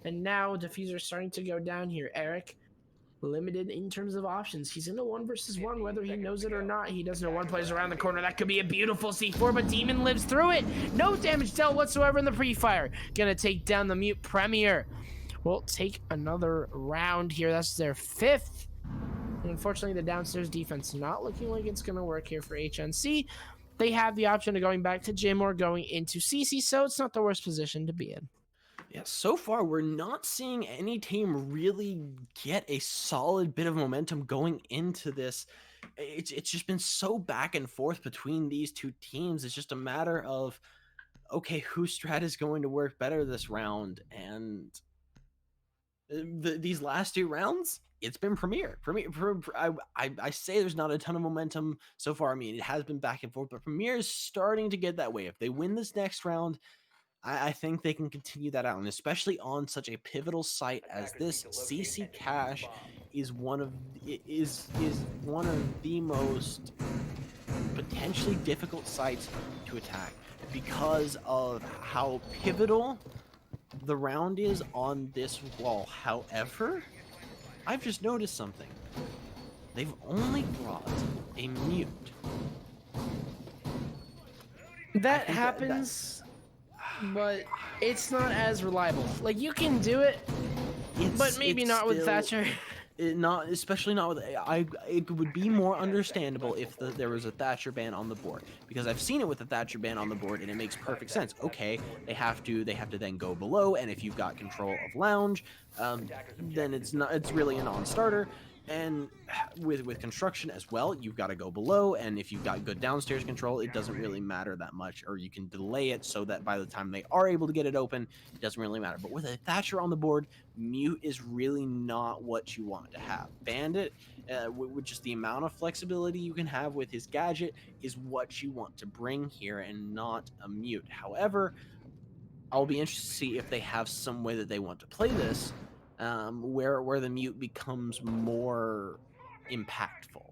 And now Diffuser's starting to go down here. Eric, limited in terms of options. He's in a 1 versus 1, whether he knows it or not. He does know one plays around the corner. That could be a beautiful C4, but Demon lives through it. No damage dealt whatsoever in the pre-fire. Gonna take down the Mute Premier. We'll take another round here. That's their 5th. And unfortunately, the downstairs defense not looking like it's gonna work here for HNC. They have the option of going back to Jim or going into CC, so it's not the worst position to be in. Yeah, so far we're not seeing any team really get a solid bit of momentum going into this. It's just been so back and forth between these two teams. It's just a matter of, okay, whose strat is going to work better this round? And these last 2 rounds, it's been Premier. I say there's not a ton of momentum so far. I mean, it has been back and forth, but Premier is starting to get that way. If they win this next round, I think they can continue that out, and especially on such a pivotal site as this. CC Cash is one of the most potentially difficult sites to attack because of how pivotal the round is on this wall. However, I've just noticed something. They've only brought a Mute. That happens, but it's not as reliable. Like, you can do it, but maybe not with Thatcher. Especially not with AI. It would be more understandable if there was a Thatcher ban on the board, because I've seen it with the Thatcher ban on the board, and it makes perfect sense. Okay, they have to then go below, and if you've got control of lounge, then it's really a non-starter. And with construction as well, you've got to go below, and if you've got good downstairs control, it doesn't really matter that much, or you can delay it so that by the time they are able to get it open, it doesn't really matter. But with a Thatcher on the board, Mute is really not what you want to have. Bandit, with just the amount of flexibility you can have with his gadget, is what you want to bring here, and not a Mute. However, I'll be interested to see if they have some way that they want to play this, where the Mute becomes more impactful.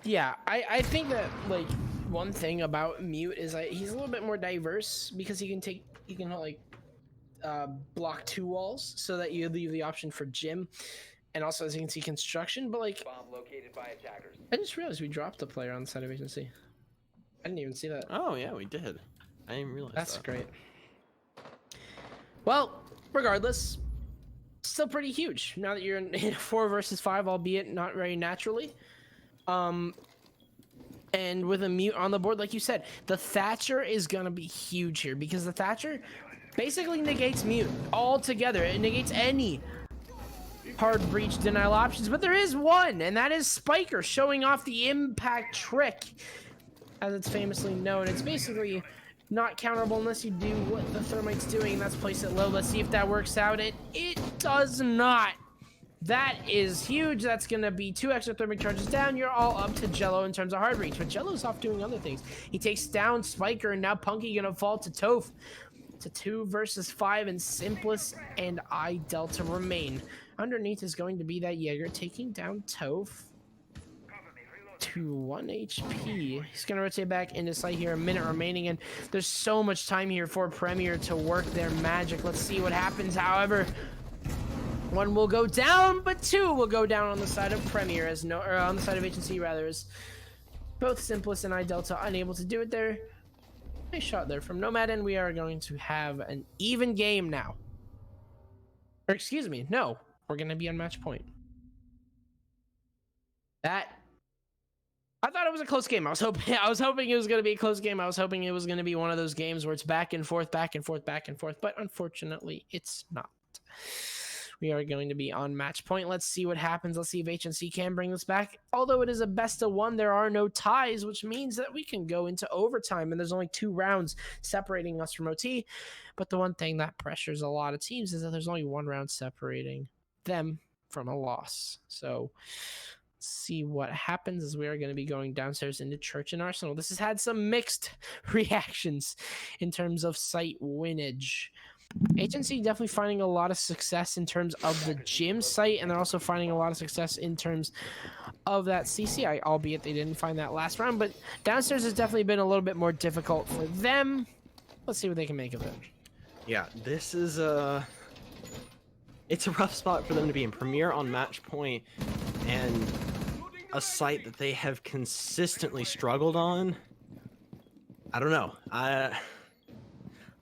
Yeah, I think that, like, one thing about Mute is that he's a little bit more diverse because he can like block 2 walls, so that you leave the option for Jim, and also, as you can see, construction. But like, Bomb located by attackers. I just realized we dropped a player on the side of HNC. I didn't even see that. Oh yeah, we did. I didn't realize That's that. great. Well, regardless, still pretty huge now that you're in a 4 versus 5, albeit not very naturally. And with a Mute on the board, like you said, the Thatcher is gonna be huge here, because the Thatcher basically negates Mute altogether. It negates any hard breach denial options, but there is one, and that is Spiker showing off the impact trick, as it's famously known. It's basically not counterable unless you do what the Thermite's doing, and that's place it low. Let's see if that works out. It does not. That is huge. That's going to be 2 extra Thermite charges down. You're all up to Jello in terms of hard reach, but Jello's off doing other things. He takes down Spiker, and now Punky going to fall to Toph. To 2 versus 5, and Simplest and I Delta remain. Underneath is going to be that Jaeger taking down Toph to 1 HP. He's going to rotate back into sight here, a minute remaining, and there's so much time here for Premier to work their magic. Let's see what happens. However, 1 will go down, but 2 will go down on the side of Premier, or on the side of HNC rather, as both Simplest and I Delta unable to do it there. Nice shot there from Nomad, and we are going to have an even game now. Or excuse me, no, we're going to be on match point. I thought it was a close game. I was hoping it was going to be a close game. I was hoping it was going to be one of those games where it's back and forth, back and forth, back and forth. But unfortunately, it's not. We are going to be on match point. Let's see what happens. Let's see if HNC can bring this back. Although it is a best of 1, there are no ties, which means that we can go into overtime, and there's only 2 rounds separating us from OT. But the one thing that pressures a lot of teams is that there's only 1 round separating them from a loss. So let's see what happens, as we are going to be going downstairs into Church and Arsenal. This has had some mixed reactions in terms of site winnage. HNC definitely finding a lot of success in terms of the gym site, and they're also finding a lot of success in terms of that CCI, albeit they didn't find that last round. But downstairs has definitely been a little bit more difficult for them. Let's see what they can make of it. Yeah, this is it's a rough spot for them to be in. Premier on match point, and a site that they have consistently struggled on. I don't know.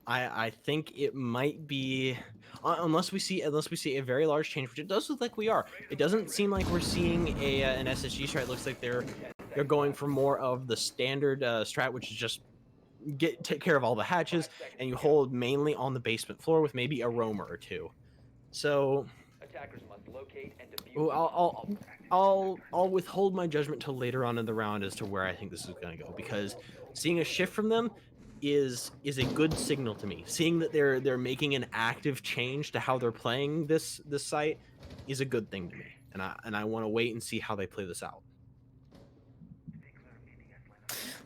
I think it might be unless we see a very large change, which it does look like we are. It doesn't seem like we're seeing an SSG strat. It looks like they're going for more of the standard strat, which is just take care of all the hatches, and you hold mainly on the basement floor with maybe a roamer or two. So Attackers must locate and defuse. I'll withhold my judgment till later on in the round as to where I think this is going to go, because seeing a shift from them is a good signal to me. Seeing that they're making an active change to how they're playing this site is a good thing to me, and I want to wait and see how they play this out.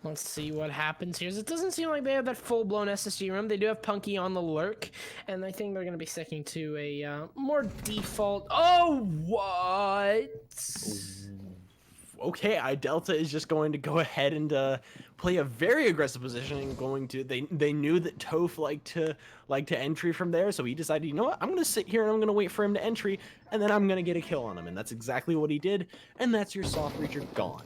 Let's see what happens here. It doesn't seem like they have that full-blown SSG room. They do have Punky on the lurk, and I think they're going to be sticking to a more default. Oh, what? Okay, iDelta is just going to go ahead and play a very aggressive position and going to. They knew that Toph liked to entry from there, so he decided, you know what, I'm going to sit here and I'm going to wait for him to entry, and then I'm going to get a kill on him, and that's exactly what he did, and that's your soft breacher gone.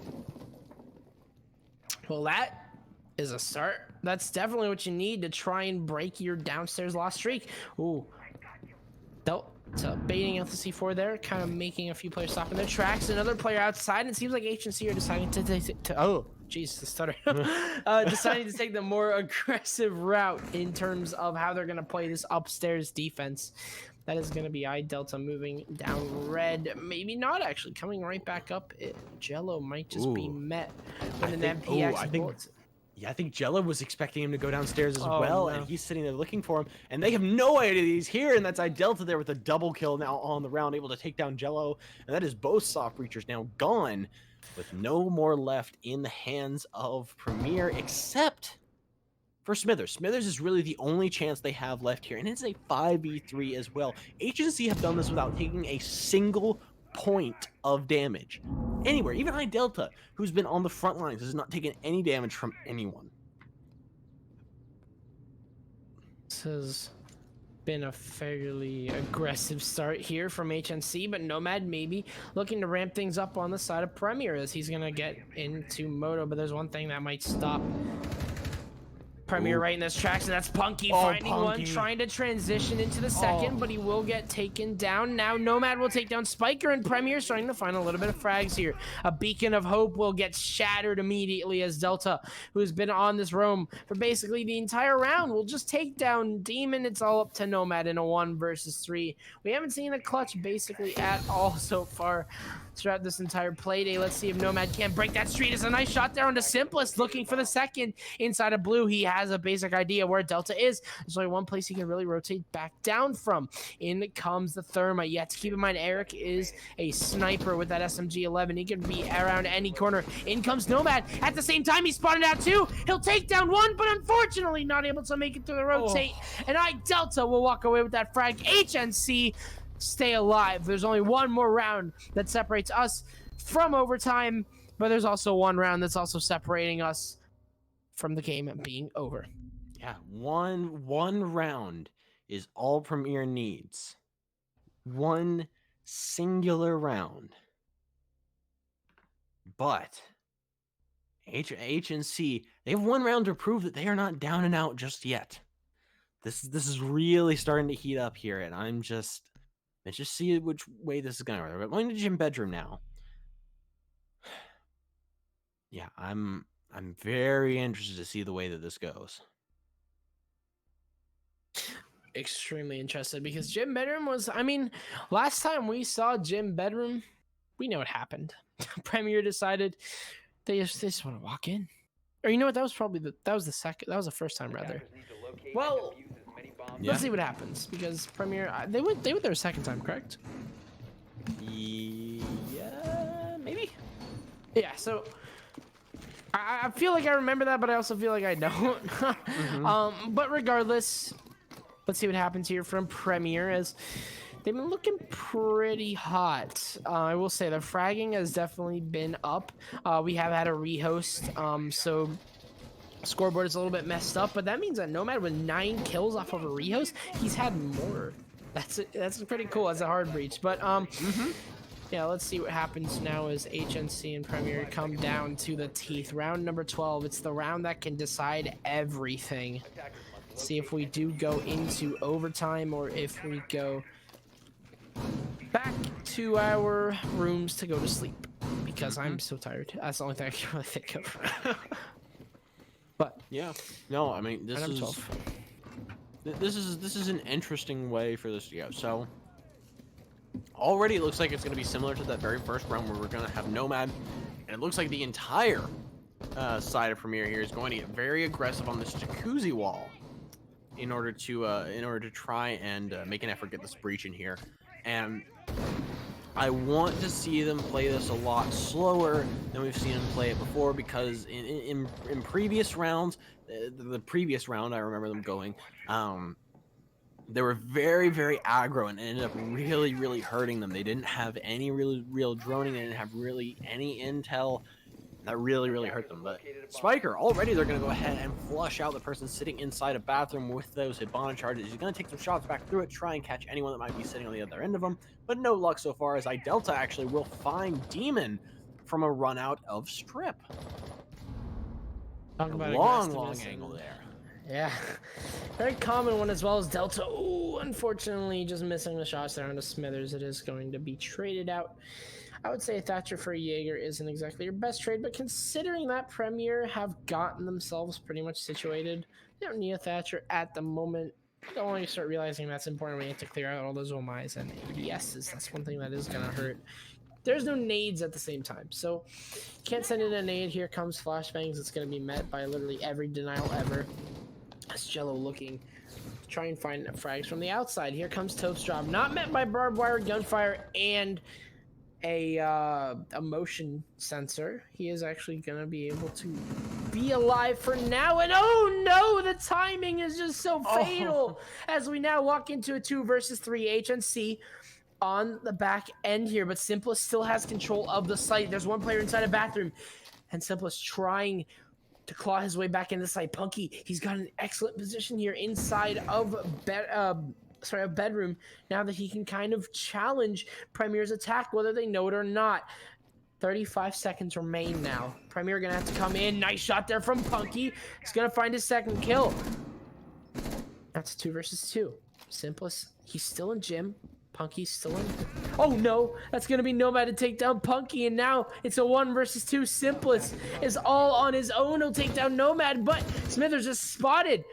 Well, that is a start. That's definitely what you need to try and break your downstairs loss streak. Ooh. So baiting out the C4 there, kind of making a few players stop in their tracks. Another player outside, and it seems like HNC are deciding to oh, jeez, the stutter. Deciding to take the more aggressive route in terms of how they're going to play this upstairs defense. That is going to be iDelta moving down red. Maybe not, actually. Coming right back up, Jello might just be met with an MPX bullet. Yeah, I think Jello was expecting him to go downstairs as well, no. and he's sitting there looking for him, and they have no idea he's here, and that's iDelta there with a double kill now on the round, able to take down Jello, and that is both soft breachers now gone, with no more left in the hands of Premier, except for Smithers. Smithers is really the only chance they have left here, and it's a 5v3 as well. HNC have done this without taking a single point of damage anywhere. Even iDelta, who's been on the front lines, has not taken any damage from anyone. This has been a fairly aggressive start here from HNC, but Nomad maybe looking to ramp things up on the side of Premier as he's going to get into Moto, but there's one thing that might stop Premier right in those tracks, and that's Punky finding one, trying to transition into the second, but he will get taken down. Now Nomad will take down Spiker, and Premier starting to find a little bit of frags here. A beacon of hope will get shattered immediately as Delta, who's been on this roam for basically the entire round, will just take down Demon. It's all up to Nomad in a 1 versus 3. We haven't seen a clutch basically at all so far throughout this entire playday. Let's see if Nomad can't break that streak. It's a nice shot there on the Simplest, looking for the second inside of blue. He has a basic idea where Delta is. There's only one place he can really rotate back down from. In comes the Therma. You have to keep in mind Eric is a sniper with that SMG-11. He can be around any corner. In comes Nomad. At the same time, he spotted out 2. He'll take down 1, but unfortunately not able to make it through the rotate. And iDelta will walk away with that frag. HNC stay alive. There's only one more round that separates us from overtime, but there's also one round that's also separating us from the game being over. Yeah, one round is all Premier needs. One singular round. But HNC, they have one round to prove that they are not down and out just yet. This is really starting to heat up here, and let's just see which way this is going. We're going to gym bedroom now. Yeah, I'm very interested to see the way that this goes. Extremely interested, because gym bedroom was, I mean, last time we saw gym bedroom, we know what happened. Premier decided they just want to walk in. Or you know what? That was probably that was the first time rather. Well, let's see what happens, because Premier they went there a second time, correct? Yeah, maybe. Yeah, so I feel like I remember that, but I also feel like I don't. But regardless, let's see what happens here from Premier, as they've been looking pretty hot. I will say the fragging has definitely been up. We have had a rehost, so scoreboard is a little bit messed up, but that means that Nomad with 9 kills off of a rehost, he's had more. That's pretty cool as a hard breach. But yeah, let's see what happens now as HNC and Premier come down to the teeth. Round number 12. It's the round that can decide everything. See if we do go into overtime or if we go back to our rooms to go to sleep, because I'm so tired. That's the only thing I can really think of. But yeah, no, I mean this round is number 12. this is an interesting way for this to go. So already it looks like it's going to be similar to that very first round where we're going to have Nomad, and it looks like the entire side of Premier here is going to get very aggressive on this jacuzzi wall in order to try and make an effort to get this breach in here. And I want to see them play this a lot slower than we've seen them play it before, because in previous rounds, the previous round I remember them going, they were very, very aggro and ended up really, really hurting them. They didn't have any real droning. They didn't have really any intel. That really, really hurt them. But Spiker, already they're going to go ahead and flush out the person sitting inside a bathroom with those Hibana charges. He's going to take some shots back through it, try and catch anyone that might be sitting on the other end of them. But no luck so far, as iDelta actually will find Demon from a run out of Strip. Talk about Long angle there. Yeah, very common one as well as Delta. Ooh, unfortunately, just missing the shots there on the Smithers. It is going to be traded out. I would say Thatcher for Jaeger isn't exactly your best trade, but considering that Premier have gotten themselves pretty much situated, they don't need a Thatcher at the moment. Don't want to start realizing that's important. We have to clear out all those OMIs and ADSs. That's one thing that is going to hurt. There's no nades at the same time, so can't send in a nade. Here comes flashbangs. It's going to be met by literally every denial ever. That's Jello looking to try and find frags from the outside. Here comes Tope's drop, not met by barbed wire, gunfire, and a motion sensor. He is actually gonna be able to be alive for now, and oh no, the timing is just so fatal as we now walk into a 2 versus 3 HNC on the back end here, but Simplest still has control of the site. There's one player inside a bathroom, and Simplest trying to claw his way back into the site. Punky, he's got an excellent position here inside of a bedroom, now that he can kind of challenge Premier's attack, whether they know it or not. 35 seconds remain now. Premier gonna have to come in. Nice shot there from Punky. He's gonna find his second kill. That's 2 versus 2. Simplest, he's still in gym. Punky's still in. Oh no, that's gonna be Nomad to take down Punky, and now it's a 1 versus 2. Simplest is all on his own. He'll take down Nomad, but Smithers is spotted.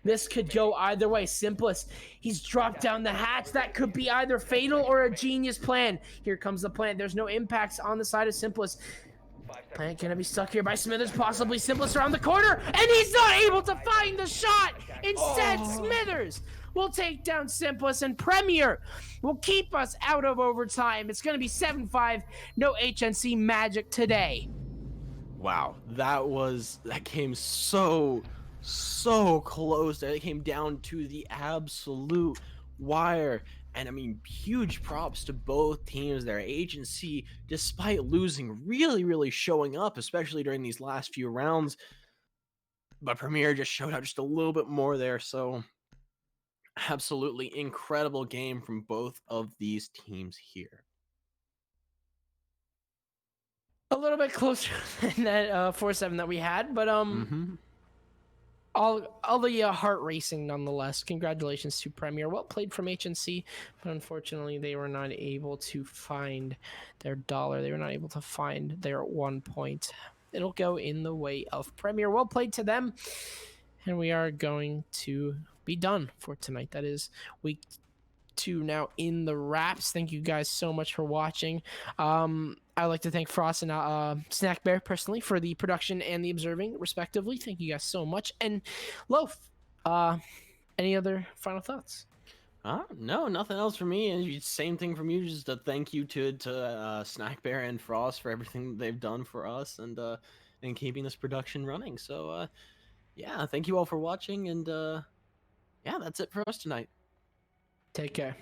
This could go either way. Simplest, he's dropped down the hatch. That could be either fatal or a genius plan. Here comes the plant. There's no impacts on the side of Simplest. Plant gonna be stuck here by Smithers, possibly Simplest around the corner, and he's not able to find the shot. Instead, Smithers will take down Simplest, and Premier will keep us out of overtime. It's gonna be 7-5. No HNC magic today. Wow, that came so close. It came down to the absolute wire. And I mean, huge props to both teams there. HNC, despite losing, really showing up, especially during these last few rounds. But Premier just showed out just a little bit more there. So absolutely incredible game from both of these teams here. A little bit closer than that 4-7 that we had, but all the heart racing nonetheless. Congratulations to Premier. Well played from HNC, but unfortunately they were not able to find their dollar. They were not able to find their 1 point. It'll go in the way of Premier. Well played to them, and we are going to be done for tonight. That is week 2 now in the wraps. Thank you guys so much for watching. I'd like to thank Frost and Snack Bear personally for the production and the observing, respectively. Thank you guys so much. And Loaf, any other final thoughts? No, nothing else from me. And same thing from you. Just a thank you to Snack Bear and Frost for everything they've done for us and keeping this production running. So yeah, thank you all for watching, and yeah, that's it for us tonight. Take care.